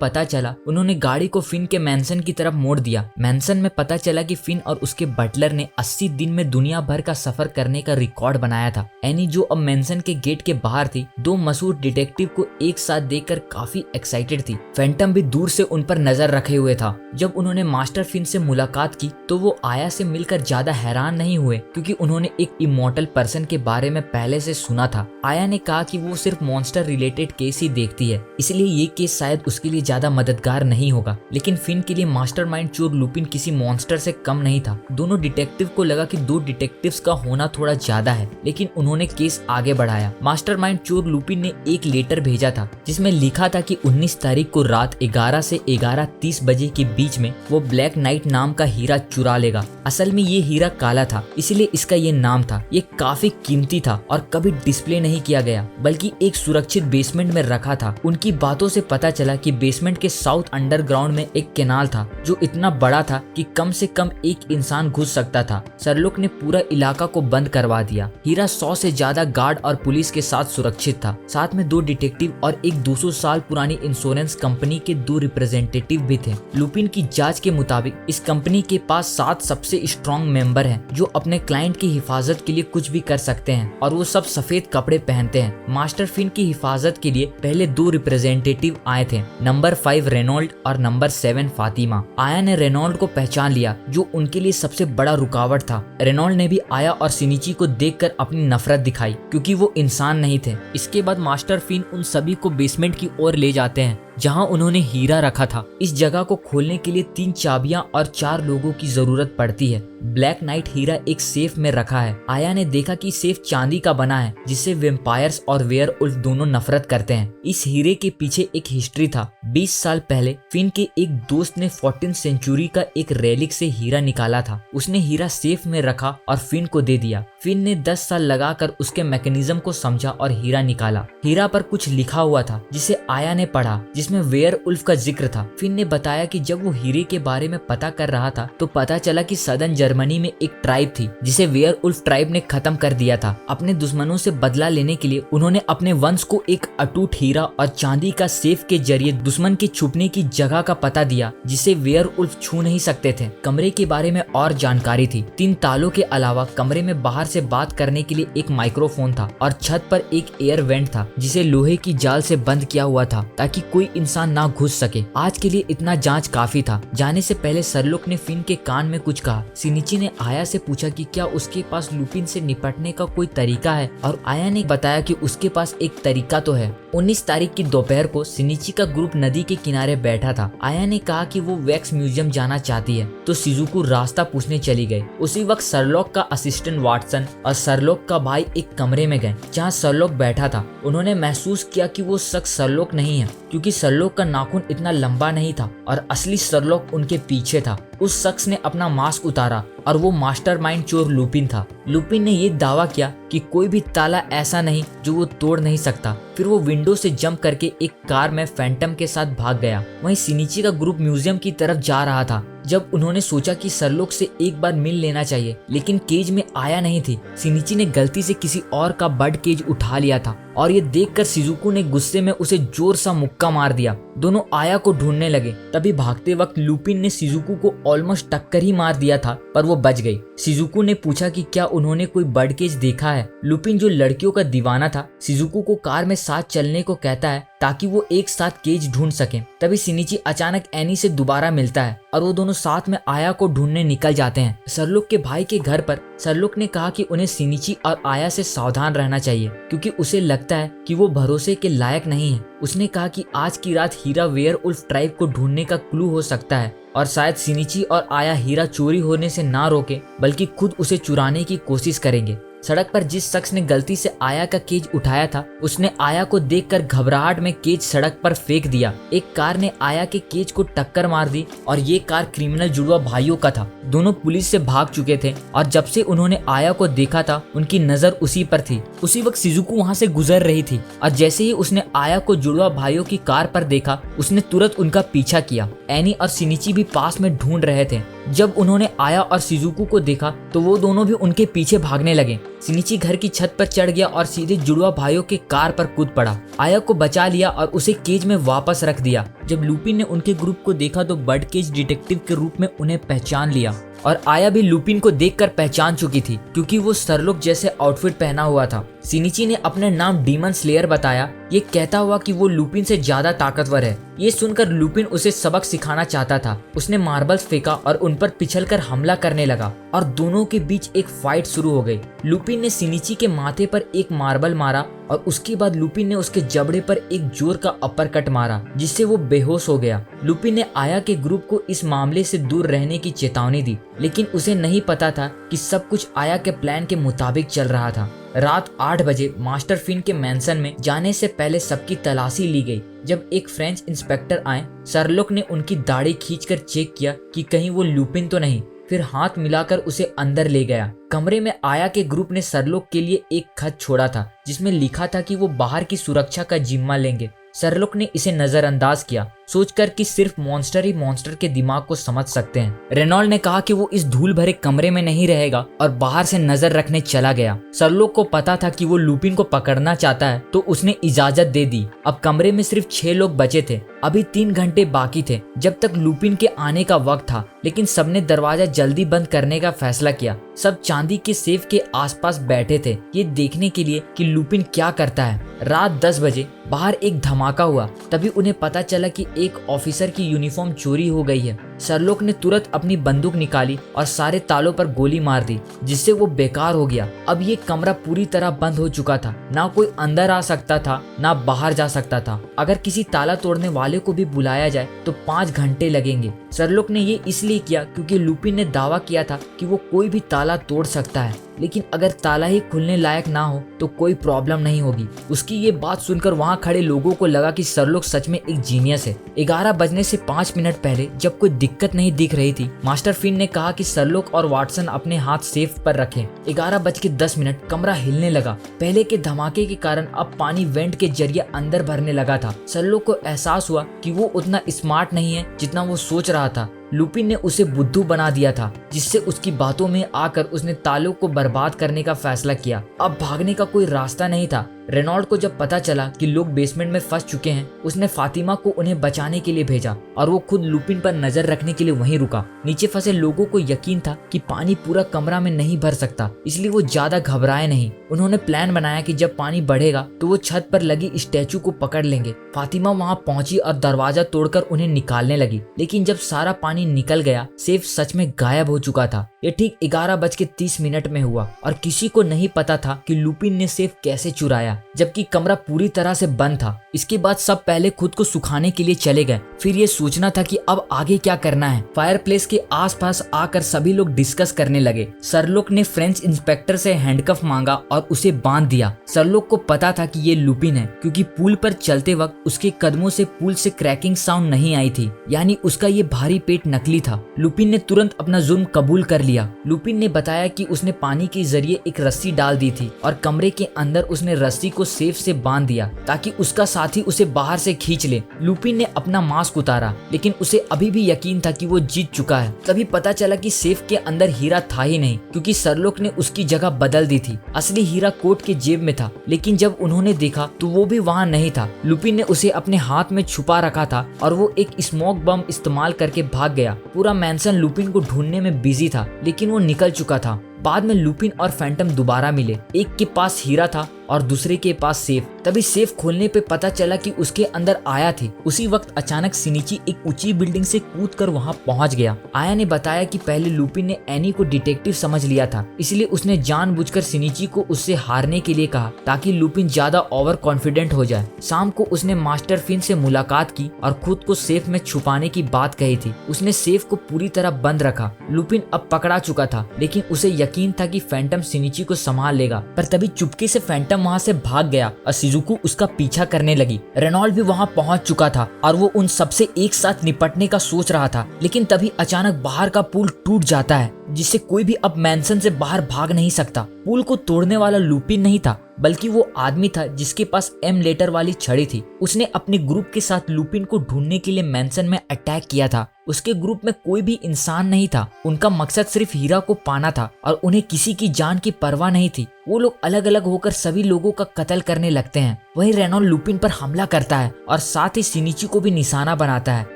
पता चला, उन्होंने गाड़ी को फिन के मैंसन की तरफ मोड़ दिया। मैंसन में पता चला कि फिन और उसके बटलर ने 80 दिन में दुनिया भर का सफर करने का रिकॉर्ड बनाया था। एनी, जो अब मैंसन के गेट के बाहर थी, दो मशहूर डिटेक्टिव को एक साथ देखकर काफी एक्साइटेड थी। फैंटम भी दूर से उन पर नजर रखे हुए था। जब उन्होंने मास्टर फिन से मुलाकात की, तो वो आया से मिलकर ज्यादा हैरान नहीं हुए, क्योंकि उन्होंने एक इमॉर्टल पर्सन के बारे में पहले से सुना था। आया ने कहा कि वो सिर्फ मॉन्स्टर रिलेटेड केस ही देखती है, इसलिए ये केस शायद उसके लिए ज्यादा मददगार नहीं होगा। लेकिन फिन के लिए मास्टरमाइंड चोर लुपिन किसी मॉन्स्टर से कम नहीं था। दोनों डिटेक्टिव को लगा कि दो डिटेक्टिव्स का होना थोड़ा ज्यादा है, लेकिन उन्होंने केस आगे बढ़ाया। मास्टरमाइंड चोर लुपिन ने एक लेटर भेजा था, जिसमें लिखा था कि 19 तारीख को रात 11 से 11:30 बजे के बीच में वो ब्लैक नाइट नाम का हीरा चुरा लेगा। असल में ये हीरा काला था, इसलिए इसका ये नाम था। ये काफी कीमती था और कभी डिस्प्ले नहीं किया गया, बल्कि एक सुरक्षित बेसमेंट में रखा था। उनकी बातों से पता चला कि बेसमेंट के साउथ अंडरग्राउंड में एक कैनाल था, जो इतना बड़ा था कि कम से कम एक इंसान घुस सकता था। शर्लॉक ने पूरा इलाका को बंद करवा दिया। हीरा 100 से ज्यादा गार्ड और पुलिस के साथ सुरक्षित था। साथ में दो डिटेक्टिव और एक 200 साल पुरानी इंश्योरेंस कंपनी के 2 रिप्रेजेंटेटिव भी थे। लुपिन की जांच के मुताबिक इस कंपनी के पास 7 सबसे स्ट्रॉन्ग मेंबर हैं, जो अपने क्लाइंट की हिफाजत के लिए कुछ भी कर सकते हैं, और वो सब सफेद कपड़े पहनते हैं। मास्टर फिन की हिफाजत के लिए पहले 2 रिप्रेजेंटेटिव आए थे, नंबर 5 रेनॉल्ड और नंबर 7 फातिमा। आया ने रेनॉल्ड को पहचान लिया, जो उनके लिए सबसे बड़ा रुकावट था। रेनॉल्ड ने भी आया और सिनिची को देखकर अपनी नफरत दिखाई, क्योंकि वो इंसान नहीं थे। इसके बाद मास्टर फिन उन सभी को बेसमेंट की ओर ले जाते हैं, जहां उन्होंने हीरा रखा था। इस जगह को खोलने के लिए 3 चाबियां और 4 लोगों की जरूरत पड़ती है। ब्लैक नाइट हीरा एक सेफ में रखा है। आया ने देखा कि सेफ चांदी का बना है, जिससे वेम्पायर्स और वेयरवुल्फ दोनों नफरत करते हैं। इस हीरे के पीछे एक हिस्ट्री था। 20 साल पहले फिन के एक दोस्त ने 14th सेंचुरी का एक रेलिक से हीरा निकाला था। उसने हीरा सेफ में रखा और फिन को दे दिया। फिन ने 10 साल लगाकर उसके मैकेनिज्म को समझा और हीरा निकाला। हीरा पर कुछ लिखा हुआ था, जिसे आया ने पढ़ा, जिसमें वेयरवुल्फ का जिक्र था। फिन ने बताया कि जब वो हीरे के बारे में पता कर रहा था, तो पता चला कि सदर्न जर्मनी में एक ट्राइब थी, जिसे वेयरवुल्फ ट्राइब ने खत्म कर दिया था। अपने दुश्मनों से बदला लेने के लिए उन्होंने अपने वंश को एक अटूट हीरा और चांदी का सेफ के जरिए दुश्मन के छुपने की जगह का पता दिया, जिसे वेयरवुल्फ छू नहीं सकते थे। कमरे के बारे में और जानकारी थी। 3 तालों के अलावा कमरे में बाहर से बात करने के लिए एक माइक्रोफोन था, और छत पर एक एयर वेंट था, जिसे लोहे की जाल से बंद किया हुआ था, ताकि कोई इंसान ना घुस सके। आज के लिए इतना जांच काफी था। जाने से पहले शर्लॉक ने फिन के कान में कुछ कहा। सिनिची ने आया से पूछा कि क्या उसके पास लुपिन से निपटने का कोई तरीका है, और आया ने बताया कि उसके पास एक तरीका तो है। 19 तारीख की दोपहर को सिनिची का ग्रुप नदी के किनारे बैठा था। आया ने कहा कि वो वैक्स म्यूजियम जाना चाहती है, तो शिजुको रास्ता पूछने चली गई। उसी वक्त शर्लॉक का असिस्टेंट वाटसन और शर्लॉक का भाई एक कमरे में गए, जहाँ शर्लॉक बैठा था। उन्होंने महसूस किया कि वो शख्स शर्लॉक नहीं है, क्योंकि शर्लॉक का नाखून इतना लंबा नहीं था, और असली शर्लॉक उनके पीछे था। उस शख्स ने अपना मास्क उतारा, और वो मास्टरमाइंड चोर लुपिन था। लुपिन ने ये दावा किया कि कोई भी ताला ऐसा नहीं जो वो तोड़ नहीं सकता। फिर वो विंडो से जंप करके एक कार में फैंटम के साथ भाग गया। वहीं सिनिची का ग्रुप म्यूजियम की तरफ जा रहा था, जब उन्होंने सोचा कि शर्लॉक से एक बार मिल लेना चाहिए, लेकिन केज में आया नहीं थी। सिनिची ने गलती से किसी और का बर्ड केज उठा लिया था और ये देखकर शिजुको ने गुस्से में उसे जोर सा मुक्का मार दिया। दोनों आया को ढूंढने लगे। तभी भागते वक्त लुपिन ने शिजुको को ऑलमोस्ट टक्कर ही मार दिया था, पर वो बच गई। शिजुको ने पूछा कि क्या उन्होंने कोई बर्ड केज देखा है। लुपिन जो लड़कियों का दीवाना था, शिजुको को कार में साथ चलने को कहता है ताकि वो एक साथ केज ढूंढ सके। तभी शिनिची अचानक एनी से दोबारा मिलता है और वो दोनों साथ में आया को ढूंढने निकल जाते हैं। सरलुक के भाई के घर पर सरलुक ने कहा कि उन्हें शिनिची और आया से सावधान रहना चाहिए, क्योंकि उसे लगता है कि वो भरोसे के लायक नहीं है। उसने कहा कि आज की रात हीरा वेयरवुल्फ ट्राइब को ढूंढने का क्लू हो सकता है और शायद शिनिची और आया हीरा चोरी होने से ना रोके, बल्कि खुद उसे चुराने की कोशिश करेंगे। सड़क पर जिस शख्स ने गलती से आया का केज उठाया था, उसने आया को देखकर घबराहट में केज सड़क पर फेंक दिया। एक कार ने आया के केज को टक्कर मार दी और ये कार क्रिमिनल जुड़वा भाइयों का था। दोनों पुलिस से भाग चुके थे और जब से उन्होंने आया को देखा था, उनकी नजर उसी पर थी। उसी वक्त शिजुको वहां से गुजर रही थी और जैसे ही उसने आया को जुड़वा भाइयों की कार पर देखा, उसने तुरंत उनका पीछा किया। एनी और शिनिची भी पास में ढूंढ रहे थे। जब उन्होंने आया और शिजुको को देखा तो वो दोनों भी उनके पीछे भागने लगे। शिनिची घर की छत पर चढ़ गया और सीधे जुड़वा भाइयों के कार पर कूद पड़ा। आया को बचा लिया और उसे केज में वापस रख दिया। जब लुपिन ने उनके ग्रुप को देखा तो बर्ड केज डिटेक्टिव के रूप में उन्हें पहचान लिया और आया भी लुपिन को देखकर पहचान चुकी थी, क्योंकि वो सरलुक जैसे आउटफिट पहना हुआ था। शिनिची ने अपना नाम डीमन स्लेयर बताया, ये कहता हुआ कि वो लुपिन से ज्यादा ताकतवर है। ये सुनकर लुपिन उसे सबक सिखाना चाहता था। उसने मार्बल्स फेंका और उन पर पिछलकर हमला करने लगा और दोनों के बीच एक फाइट शुरू हो गई। लुपिन ने शिनिची के माथे पर एक मार्बल मारा और उसके बाद लुपिन ने उसके जबड़े पर एक जोर का अपर कट मारा, जिससे वो बेहोश हो गया। लुपिन ने आया के ग्रुप को इस मामले से दूर रहने की चेतावनी दी, लेकिन उसे नहीं पता था कि सब कुछ आया के प्लान के मुताबिक चल रहा था। रात 8 बजे मास्टर फिन के मैंसन में जाने से पहले सबकी तलाशी ली गई। जब एक फ्रेंच इंस्पेक्टर आए, सरलुक ने उनकी दाढ़ी खींचकर चेक किया कि कहीं वो लुपिन तो नहीं, फिर हाथ मिलाकर उसे अंदर ले गया। कमरे में आया के ग्रुप ने सरलुक के लिए एक खत छोड़ा था, जिसमें लिखा था कि वो बाहर की सुरक्षा का जिम्मा लेंगे। सरलुक ने इसे नजरअंदाज किया, सोचकर कि सिर्फ मॉन्स्टर ही मॉन्स्टर के दिमाग को समझ सकते हैं। रेनॉल्ड ने कहा कि वो इस धूल भरे कमरे में नहीं रहेगा और बाहर से नजर रखने चला गया। सरलुक को पता था कि वो लुपिन को पकड़ना चाहता है, तो उसने इजाजत दे दी। अब कमरे में सिर्फ 6 लोग बचे थे। अभी 3 घंटे बाकी थे जब तक लुपिन के आने का वक्त था, लेकिन सबने दरवाजा जल्दी बंद करने का फैसला किया। सब चांदी के सेफ के आसपास बैठे थे, ये देखने के लिए कि लुपिन क्या करता है। रात 10 बजे बाहर एक धमाका हुआ। तभी उन्हें पता चला कि एक ऑफिसर की यूनिफॉर्म चोरी हो गई है। सरलुक ने तुरंत अपनी बंदूक निकाली और सारे तालों पर गोली मार दी, जिससे वो बेकार हो गया। अब ये कमरा पूरी तरह बंद हो चुका था। ना कोई अंदर आ सकता था, ना बाहर जा सकता था। अगर किसी ताला तोड़ने वाले को भी बुलाया जाए तो 5 घंटे लगेंगे। सरलुक ने ये इसलिए किया क्योंकि लुपिन ने दावा किया था कि वो कोई भी ताला तोड़ सकता है, लेकिन अगर ताला ही खुलने लायक ना हो तो कोई प्रॉब्लम नहीं होगी। उसकी ये बात सुनकर वहाँ खड़े लोगों को लगा कि सरलुक सच में एक जीनियस है। 11 बजने से 5 मिनट पहले जब कोई दिक्कत नहीं दिख रही थी, मास्टर फिन ने कहा कि सरलुक और वाटसन अपने हाथ सेफ पर रखें। 11:10 कमरा हिलने लगा। पहले के धमाके के कारण अब पानी वेंट के जरिए अंदर भरने लगा था। सरलुक को एहसास हुआ कि वो उतना स्मार्ट नहीं है जितना वो सोच रहा था। लुपिन ने उसे बुद्धू बना दिया था, जिससे उसकी बातों में आकर उसने तालों को बर्बाद करने का फैसला किया। अब भागने का कोई रास्ता नहीं था। रेनॉल्ड को जब पता चला कि लोग बेसमेंट में फंस चुके हैं, उसने फातिमा को उन्हें बचाने के लिए भेजा और वो खुद लुपिन पर नजर रखने के लिए वहीं रुका। नीचे फंसे लोगों को यकीन था कि पानी पूरा कमरा में नहीं भर सकता, इसलिए वो ज्यादा घबराए नहीं। उन्होंने प्लान बनाया कि जब पानी बढ़ेगा तो वो छत पर लगी स्टैचू को पकड़ लेंगे। फातिमा वहां पहुंची और दरवाजा तोड़कर उन्हें निकालने लगी, लेकिन जब सारा पानी निकल गया, सेफ सच में गायब हो चुका था। ये ठीक 11:30 में हुआ और किसी को नहीं पता था कि लुपिन ने सेफ कैसे चुराया, जबकि कमरा पूरी तरह से बंद था। इसके बाद सब पहले खुद को सुखाने के लिए चले गए। फिर ये सोचना था कि अब आगे क्या करना है। फायरप्लेस के आसपास आकर सभी लोग डिस्कस करने लगे। सरलुक ने फ्रेंच इंस्पेक्टर से हैंडकफ मांगा और उसे बांध दिया। सरलुक को पता था कि ये लुपिन है, क्योंकि पुल पर चलते वक्त उसके कदमों से पुल से क्रैकिंग साउंड नहीं आई थी, यानी उसका ये भारी पेट नकली था। लुपिन ने तुरंत अपना जुर्म कबूल कर लिया। लुपिन ने बताया कि उसने पानी के जरिए एक रस्सी डाल दी थी और कमरे के अंदर उसने रस्सी साथी को सेफ से बांध दिया ताकि उसका साथी उसे बाहर से खींच ले। लुपिन ने अपना मास्क उतारा, लेकिन उसे अभी भी यकीन था कि वो जीत चुका है। तभी पता चला कि सेफ के अंदर हीरा था ही नहीं, क्योंकि सरलोक ने उसकी जगह बदल दी थी। असली हीरा कोट के जेब में था, लेकिन जब उन्होंने देखा तो वो भी वहाँ नहीं था। लुपिन ने उसे अपने हाथ में छुपा रखा था और वो एक स्मोक बम इस्तेमाल करके भाग गया। पूरा मैंसन लुपिन को ढूंढने में बिजी था, लेकिन वो निकल चुका था। बाद में लुपिन और फैंटम दोबारा मिले। एक के पास हीरा था और दूसरे के पास सेफ। तभी सेफ खोलने पे पता चला कि उसके अंदर आया थी। उसी वक्त अचानक सिनिची एक ऊंची बिल्डिंग से कूदकर वहां पहुंच गया। आया ने बताया कि पहले लुपिन ने एनी को डिटेक्टिव समझ लिया था, इसलिए उसने जानबूझकर सिनिची को उससे हारने के लिए कहा ताकि लुपिन ज्यादा ओवर कॉन्फिडेंट हो जाए। शाम को उसने मास्टर फिन से मुलाकात की और खुद को सेफ में छुपाने की बात कही थी। उसने सेफ को पूरी तरह बंद रखा। लुपिन अब पकड़ा चुका था, लेकिन उसे यकीन था कि फैंटम सिनिची को संभाल लेगा। पर तभी चुपके से फैंटम वहाँ से भाग गया और शिजुको उसका पीछा करने लगी। रेनॉल्ड भी वहाँ पहुँच चुका था और वो उन सबसे एक साथ निपटने का सोच रहा था, लेकिन तभी अचानक बाहर का पुल टूट जाता है, जिससे कोई भी अब मैंसन से बाहर भाग नहीं सकता। पुल को तोड़ने वाला लुपिन नहीं था, बल्कि वो आदमी था जिसके पास एम लेटर वाली छड़ी थी। उसने अपने ग्रुप के साथ लुपिन को ढूंढने के लिए मैंसन में अटैक किया था। उसके ग्रुप में कोई भी इंसान नहीं था। उनका मकसद सिर्फ हीरा को पाना था और उन्हें किसी की जान की परवाह नहीं थी। वो लोग अलग अलग होकर सभी लोगों का कत्ल करने लगते हैं। वहीं रेनॉल्ड लुपिन पर हमला करता है और साथ ही सिनिची को भी निशाना बनाता है।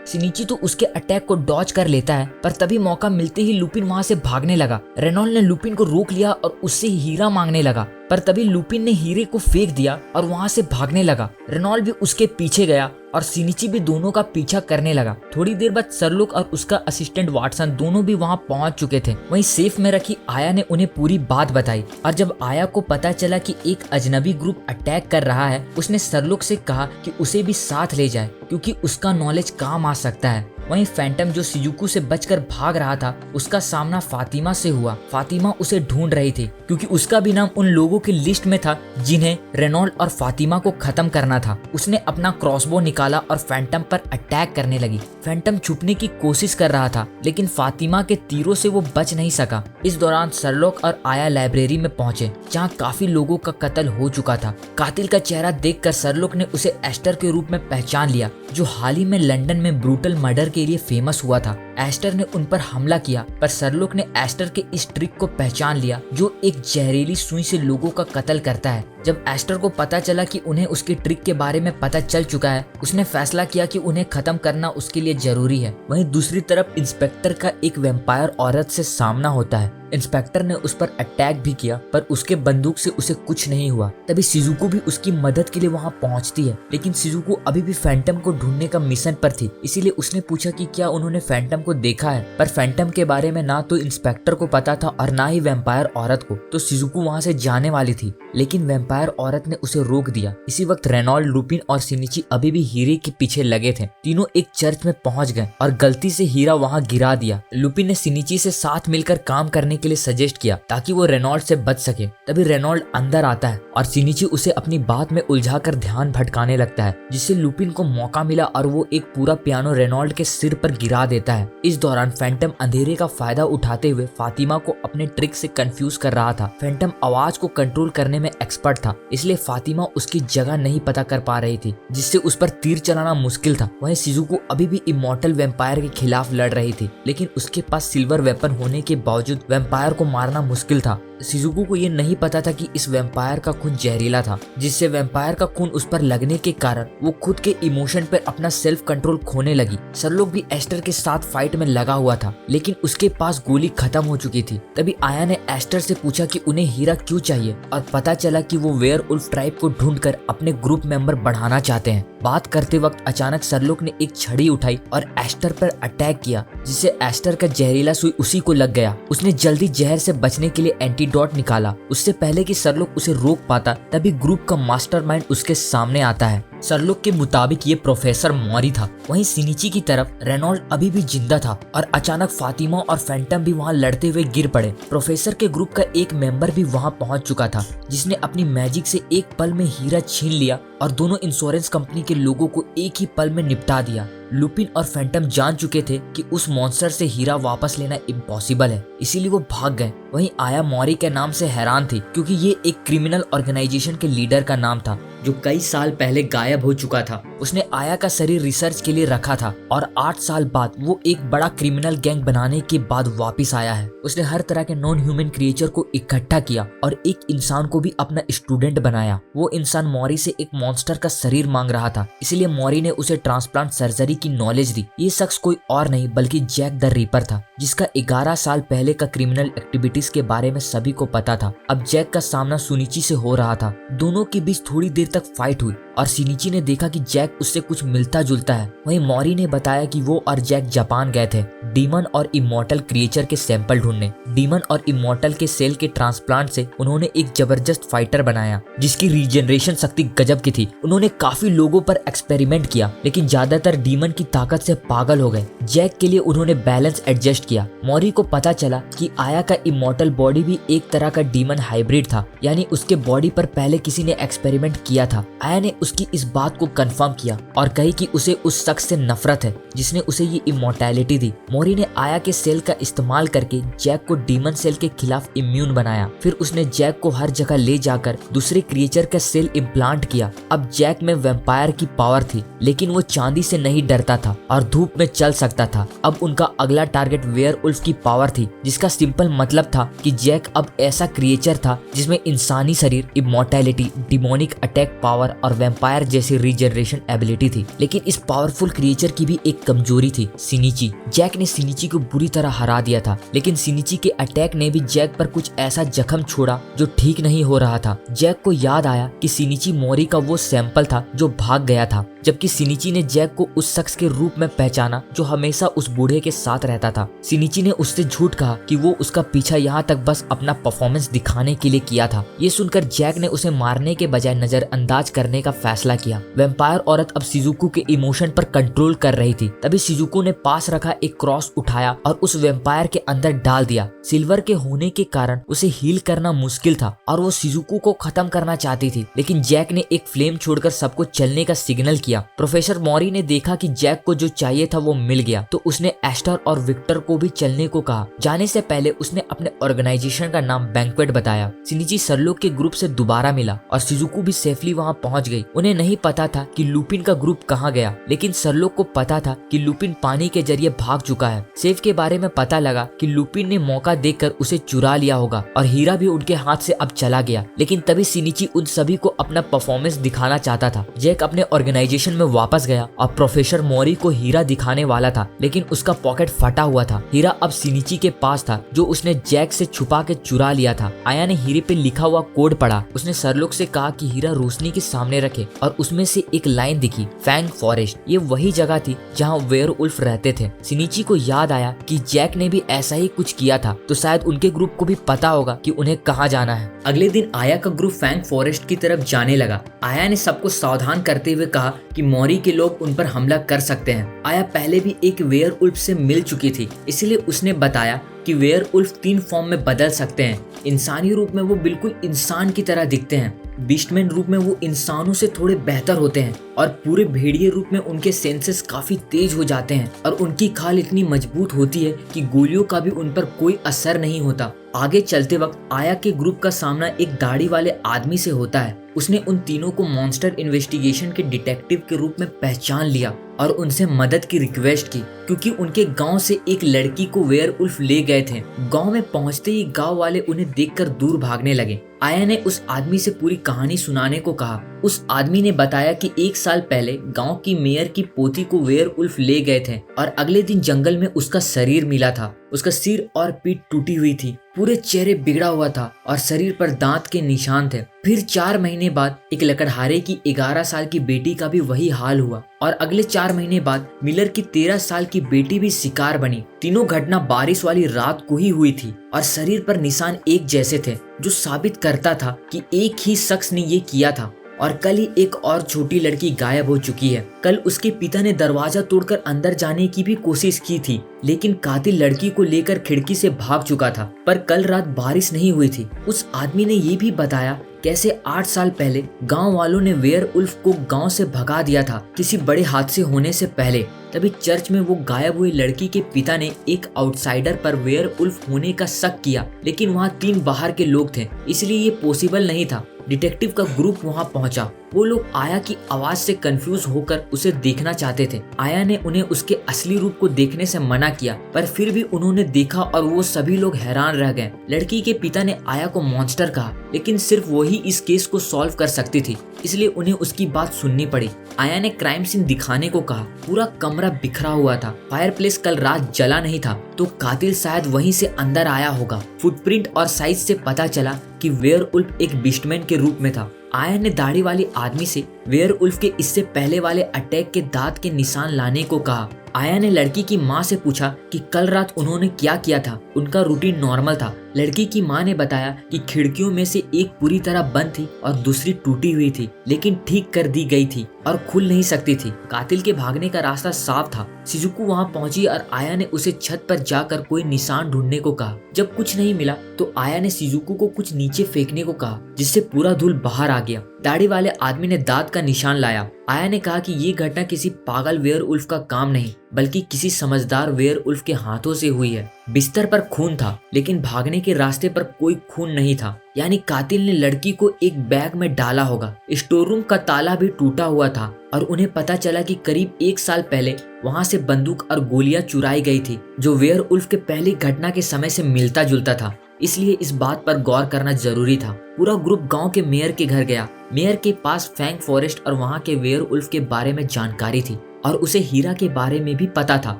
सिनिची तो उसके अटैक को डॉज कर लेता है, पर तभी मौका मिलते ही लुपिन वहाँ से भागने लगा। रेनॉल्ड ने लुपिन को रोक लिया और उससे हीरा मांगने लगा, पर तभी लुपिन ने हीरे को फेंक दिया और वहाँ से भागने लगा। रेनॉल्ड भी उसके पीछे गया और सिनिची भी दोनों का पीछा करने लगा। थोड़ी देर बाद सरलुक और उसका असिस्टेंट वाटसन दोनों भी वहाँ पहुँच चुके थे। वहीं सेफ में रखी आया ने उन्हें पूरी बात बताई और जब आया को पता चला कि एक अजनबी ग्रुप अटैक कर रहा है, उसने सरलुक से कहा कि उसे भी साथ ले जाए, क्योंकि उसका नॉलेज काम आ सकता है। वहीं फैंटम जो शिजुको से बचकर भाग रहा था, उसका सामना फातिमा से हुआ। फातिमा उसे ढूंढ रही थी, क्योंकि उसका भी नाम उन लोगों की लिस्ट में था जिन्हें रेनॉल्ड और फातिमा को खत्म करना था। उसने अपना क्रॉसबो निकाला और फैंटम पर अटैक करने लगी। फैंटम छुपने की कोशिश कर रहा था, लेकिन फातिमा के तीरों से वो बच नहीं सका। इस दौरान सरलोक और आया लाइब्रेरी में पहुंचे, जहाँ काफी लोगों का कत्ल हो चुका था। कातिल का चेहरा देखकर सरलोक ने उसे एस्टर के रूप में पहचान लिया, जो हाल ही में लंदन में ब्रूटल मर्डर के लिए फेमस हुआ था। एस्टर ने उन पर हमला किया, पर सरलोक ने एस्टर के इस ट्रिक को पहचान लिया, जो एक जहरीली सुई से लोगों का कत्ल करता है। जब एस्टर को पता चला कि उन्हें उसके ट्रिक के बारे में पता चल चुका है, उसने फैसला किया कि उन्हें खत्म करना उसके लिए जरूरी है। वहीं दूसरी तरफ इंस्पेक्टर का एक वैम्पायर औरत से सामना होता है। इंस्पेक्टर ने उस पर अटैक भी किया, पर उसके बंदूक से उसे कुछ नहीं हुआ। तभी शिजुको भी उसकी मदद के लिए वहां पहुंचती है, लेकिन शिजुको अभी भी फैंटम को ढूंढने का मिशन पर थी, इसीलिए उसने पूछा कि क्या उन्होंने फैंटम को देखा है। पर फैंटम के बारे में ना तो इंस्पेक्टर को पता था और ना ही वैम्पायर औरत को। तो शिजुको वहां से जाने वाली थी, लेकिन वैम्पायर औरत ने उसे रोक दिया। इसी वक्त रेनॉल्ड, लुपिन और सिनिची अभी भी हीरे के पीछे लगे थे। तीनों एक चर्च में पहुंच गए और गलती से हीरा वहां गिरा दिया। लुपिन ने सिनिची से साथ मिलकर काम करने के लिए सजेस्ट किया ताकि वो रेनॉल्ड से बच सके। तभी रेनॉल्ड अंदर आता है और सिनिची उसे अपनी बात में उलझाकर ध्यान भटकाने लगता है, जिससे लुपिन को मौका मिला और वो एक पूरा पियानो रेनॉल्ड के सिर पर गिरा देता है। इस दौरान फैंटम अंधेरे का फायदा उठाते हुए फातिमा को अपने ट्रिक से कंफ्यूज कर रहा था। फैंटम आवाज को कंट्रोल करने में एक्सपर्ट था, इसलिए फातिमा उसकी जगह नहीं पता कर पा रही थी, जिससे उस पर तीर चलाना मुश्किल था। वहीं शिजुको अभी भी इमॉर्टल वैम्पायर के खिलाफ लड़ रही थी, लेकिन उसके पास सिल्वर वेपन होने के बावजूद वैम्पायर को मारना मुश्किल था। शिजुको को ये नहीं पता था कि इस वैम्पायर का खून जहरीला था, जिससे वैम्पायर का खून उस पर लगने के कारण वो खुद के इमोशन पर अपना सेल्फ कंट्रोल खोने लगी। सरलोक भी एस्टर के साथ फाइट में लगा हुआ था, लेकिन उसके पास गोली खत्म हो चुकी थी। तभी आया ने एस्टर से पूछा कि उन्हें हीरा क्यों चाहिए, और पता चला कि वो वेयरवुल्फ ट्राइब को ढूंढकर अपने ग्रुप मेंबर बढ़ाना चाहते हैं। बात करते वक्त अचानक सरलोक ने एक छड़ी उठाई और एस्टर पर अटैक किया, जिससे एस्टर का जहरीला सुई उसी को लग गया। उसने जल्दी जहर से बचने के लिए एंटीडोट निकाला। उससे पहले कि सरलोक उसे रोक पाता, तभी ग्रुप का मास्टरमाइंड उसके सामने आता है। सरलोक के मुताबिक ये प्रोफेसर मॉरी था। वहीं सिनिची की तरफ रेनॉल्ड अभी भी जिंदा था और अचानक फातिमा और फैंटम भी वहां लड़ते हुए गिर पड़े। प्रोफेसर के ग्रुप का एक मेंबर भी वहां पहुंच चुका था, जिसने अपनी मैजिक से एक पल में हीरा छीन लिया और दोनों इंश्योरेंस कंपनी के लोगों को एक ही पल में निपटा दिया। लुपिन और फैंटम जान चुके थे कि उस मॉन्स्टर से हीरा वापस लेना इम्पॉसिबल है, इसीलिए वो भाग गए। वहीं आया मौरी के नाम से हैरान थी, क्योंकि ये एक क्रिमिनल ऑर्गेनाइजेशन के लीडर का नाम था जो कई साल पहले गायब हो चुका था। उसने आया का शरीर रिसर्च के लिए रखा था और 8 साल बाद वो एक बड़ा क्रिमिनल गैंग बनाने के बाद वापस आया है। उसने हर तरह के नॉन ह्यूमन क्रिएचर को इकट्ठा किया और एक इंसान को भी अपना स्टूडेंट बनाया। वो इंसान मौरी से एक मॉन्स्टर का शरीर मांग रहा था, इसलिए मौरी ने उसे ट्रांसप्लांट सर्जरी की नॉलेज दी। ये शख्स कोई और नहीं बल्कि जैक द रीपर था, जिसका 11 साल पहले का क्रिमिनल एक्टिविटीज के बारे में सभी को पता था। अब जैक का सामना सुनिची से हो रहा था। दोनों के बीच थोड़ी देर तक फाइट हुई और सिनिची ने देखा कि जैक उससे कुछ मिलता जुलता है। वहीं मौरी ने बताया कि वो और जैक जापान गए थे डीमन और इमॉर्टल क्रिएचर के सैंपल ढूंढने। डीमन और इमॉर्टल के सेल के ट्रांसप्लांट से उन्होंने एक जबरदस्त फाइटर बनाया जिसकी रीजनरेशन शक्ति गजब की थी। उन्होंने काफी लोगों पर एक्सपेरिमेंट किया, लेकिन ज्यादातर डीमन की ताकत से पागल हो गए। जैक के लिए उन्होंने बैलेंस एडजस्ट किया। मौरी को पता चला कि आया का इमॉर्टल बॉडी भी एक तरह का डीमन हाइब्रिड था, यानी उसके बॉडी पर पहले किसी ने एक्सपेरिमेंट किया था। आया ने उसकी इस बात को कंफर्म किया और कही कि उसे उस शख्स से नफरत है जिसने उसे ये इमॉर्टैलिटी दी। मौरी ने आया के सेल का इस्तेमाल करके जैक को डीमन सेल के खिलाफ इम्यून बनाया। फिर उसने जैक को हर जगह ले जाकर दूसरे क्रिएचर का सेल इम्प्लांट किया। अब जैक में वैम्पायर की पावर थी, लेकिन वो चांदी से नहीं डरता था और धूप में चल सकता था। अब उनका अगला टारगेट वेयरवुल्फ की पावर थी, जिसका सिंपल मतलब था कि जैक अब ऐसा क्रिएचर था जिसमें इंसानी शरीर, इमॉर्टैलिटी, डिमोनिक अटैक पावर और वैम्पायर जैसी रीजनरेशन एबिलिटी थी। लेकिन इस पावरफुल क्रिएचर की भी एक कमजोरी थी, सिनिची। जैक ने सिनिची को बुरी तरह हरा दिया था, लेकिन सिनिची के अटैक ने भी जैक पर कुछ ऐसा जख्म छोड़ा जो ठीक नहीं हो रहा था। जैक को याद आया कि सिनिची मौरी का वो सैंपल था जो भाग गया था, जबकि सिनिची ने जैक को उस शख्स के रूप में पहचाना जो हमेशा उस बूढ़े के साथ रहता था। सिनिची ने उससे झूठ कहा कि वो उसका पीछा यहाँ तक बस अपना परफॉर्मेंस दिखाने के लिए किया था। ये सुनकर जैक ने उसे मारने के बजाय नजरअंदाज करने का फैसला किया। वैम्पायर औरत अब शिजुको के इमोशन पर कंट्रोल कर रही थी। तभी शिजुको ने पास रखा एक क्रॉस उठाया और उस वैम्पायर के अंदर डाल दिया। सिल्वर के होने के कारण उसे हील करना मुश्किल था और वो शिजुको को खत्म करना चाहती थी, लेकिन जैक ने एक फ्लेम छोड़कर सबको चलने का सिग्नल किया। प्रोफेसर मौरी ने देखा कि जैक को जो चाहिए था वो मिल गया, तो उसने एस्टर और विक्टर को भी चलने को कहा। जाने से पहले उसने अपने ऑर्गेनाइजेशन का नाम बैंक्वेट बताया। सिनिची सरलोक के ग्रुप से दोबारा मिला और शिजुको भी सेफली वहां पहुंच गई। उन्हें नहीं पता था कि लुपिन का ग्रुप कहां गया, लेकिन सरलोक को पता था कि लुपिन पानी के जरिए भाग चुका है। सेफ के बारे में पता लगा कि लुपिन ने मौका देखकर उसे चुरा लिया होगा और हीरा भी उनके हाथ से अब चला गया। लेकिन तभी सिनिची उन सभी को अपना परफॉर्मेंस दिखाना चाहता था। जैक अपने ऑर्गेनाइजेशन में वापस गया और प्रोफेसर मौरी को हीरा दिखाने वाला था, लेकिन उसका पॉकेट फटा हुआ था। हीरा अब सिनिची के पास था जो उसने जैक से छुपा के चुरा लिया था। आया ने हीरे पे लिखा हुआ कोड पढ़ा। उसने सरलोक से कहा कि हीरा रोशनी के सामने रखे और उसमें से एक लाइन दिखी, फैंग फॉरेस्ट। ये वही जगह थी जहाँ वेयरवुल्फ रहते थे। सिनिची को याद आया कि जैक ने भी ऐसा ही कुछ किया था, तो शायद उनके ग्रुप को भी पता होगा कि उन्हें कहाँ जाना है। अगले दिन आया का ग्रुप फैंग फॉरेस्ट की तरफ जाने लगा। आया ने सबको सावधान करते हुए कहा कि मौरी के लोग उन पर हमला कर सकते हैं। आया पहले भी एक वेयरवुल्फ से मिल चुकी थी, इसलिए उसने बताया कि वेयरवुल्फ 3 फॉर्म में बदल सकते हैं। इंसानी रूप में वो बिल्कुल इंसान की तरह दिखते हैं, बीस्टमैन रूप में वो इंसानों से थोड़े बेहतर होते हैं और पूरे भेड़िए रूप में उनके सेंसेस काफी तेज हो जाते हैं और उनकी खाल इतनी मजबूत होती है कि गोलियों का भी उन पर कोई असर नहीं होता। आगे चलते वक्त आया के ग्रुप का सामना एक दाढ़ी वाले आदमी से होता है। उसने उन तीनों को मॉन्स्टर इन्वेस्टिगेशन के डिटेक्टिव के रूप में पहचान लिया और उनसे मदद की रिक्वेस्ट की, क्योंकि उनके गांव से एक लड़की को वेयरवुल्फ ले गए थे। गांव में पहुंचते ही गांव वाले उन्हें देखकर दूर भागने लगे। आया ने उस आदमी से पूरी कहानी सुनाने को कहा। उस आदमी ने बताया कि 1 साल पहले गांव की मेयर की पोती को वेयरवुल्फ ले गए थे और अगले दिन जंगल में उसका शरीर मिला था। उसका सिर और पीठ टूटी हुई थी, पूरे चेहरे बिगड़ा हुआ था और शरीर पर दांत के निशान थे। फिर 4 महीने बाद एक लकड़हारे की 11 साल की बेटी का भी वही हाल हुआ और अगले 4 महीने बाद मिलर की 13 साल की बेटी भी शिकार बनी। तीनों घटना बारिश वाली रात को ही हुई थी और शरीर पर निशान एक जैसे थे, जो साबित करता था कि एक ही शख्स ने ये किया था। और कल ही एक और छोटी लड़की गायब हो चुकी है। कल उसके पिता ने दरवाजा तोड़कर अंदर जाने की भी कोशिश की थी, लेकिन कातिल लड़की को लेकर खिड़की से भाग चुका था। पर कल रात बारिश नहीं हुई थी। उस आदमी ने ये भी बताया कैसे 8 साल पहले गांव वालों ने वेयर उल्फ को गांव से भगा दिया था किसी बड़े हादसे होने से पहले। तभी चर्च में वो गायब हुई लड़की के पिता ने एक आउटसाइडर पर वेयर उल्फ होने का शक किया, लेकिन वहाँ 3 बाहर के लोग थे, इसलिए ये पॉसिबल नहीं था। डिटेक्टिव का ग्रुप वहाँ पहुंचा। वो लोग आया की आवाज से कंफ्यूज होकर उसे देखना चाहते थे। आया ने उन्हें उसके असली रूप को देखने से मना किया, पर फिर भी उन्होंने देखा और वो सभी लोग हैरान रह गए। लड़की के पिता ने आया को मॉन्स्टर कहा, लेकिन सिर्फ वही इस केस को सॉल्व कर सकती थी, इसलिए उन्हें उसकी बात सुननी पड़ी। आया ने क्राइम सीन दिखाने को कहा। पूरा कमरा बिखरा हुआ था, फायरप्लेस कल रात जला नहीं था, तो कातिल शायद वहीं से अंदर आया होगा। फुटप्रिंट और साइज से पता चला कि वेयर उल्फ एक बिस्टमैन के रूप में था। आया ने दाढ़ी वाली आदमी से वेयर उल्फ के इससे पहले वाले अटैक के दांत के निशान लाने को कहा। आया ने लड़की की माँ से पूछा कि कल रात उन्होंने क्या किया था। उनका रूटीन नॉर्मल था। लड़की की माँ ने बताया कि खिड़कियों में से एक पूरी तरह बंद थी और दूसरी टूटी हुई थी, लेकिन ठीक कर दी गई थी और खुल नहीं सकती थी। कातिल के भागने का रास्ता साफ था। शिजुको वहाँ पहुंची और आया ने उसे छत पर जाकर कोई निशान ढूंढने को कहा। जब कुछ नहीं मिला तो आया ने शिजुको को कुछ नीचे फेंकने को कहा, जिससे पूरा धूल बाहर आ गया। दाढ़ी वाले आदमी ने दांत का निशान लाया। आया ने कहा कि ये घटना किसी पागल वेयर उल्फ का काम नहीं, बल्कि किसी समझदार वेयर उल्फ के हाथों से हुई है। बिस्तर पर खून था, लेकिन भागने के रास्ते पर कोई खून नहीं था, यानी कातिल ने लड़की को एक बैग में डाला होगा। स्टोर रूम का ताला भी टूटा हुआ था और उन्हें पता चला कि करीब 1 साल पहले वहां से बंदूक और गोलियां चुराई गई थी, जो वेयर उल्फ के पहली घटना के समय से मिलता जुलता था। इसलिए इस बात पर गौर करना जरूरी था। पूरा ग्रुप गांव के मेयर के घर गया। मेयर के पास फैंग फॉरेस्ट और वहां के वेयर उल्फ के बारे में जानकारी थी और उसे हीरा के बारे में भी पता था।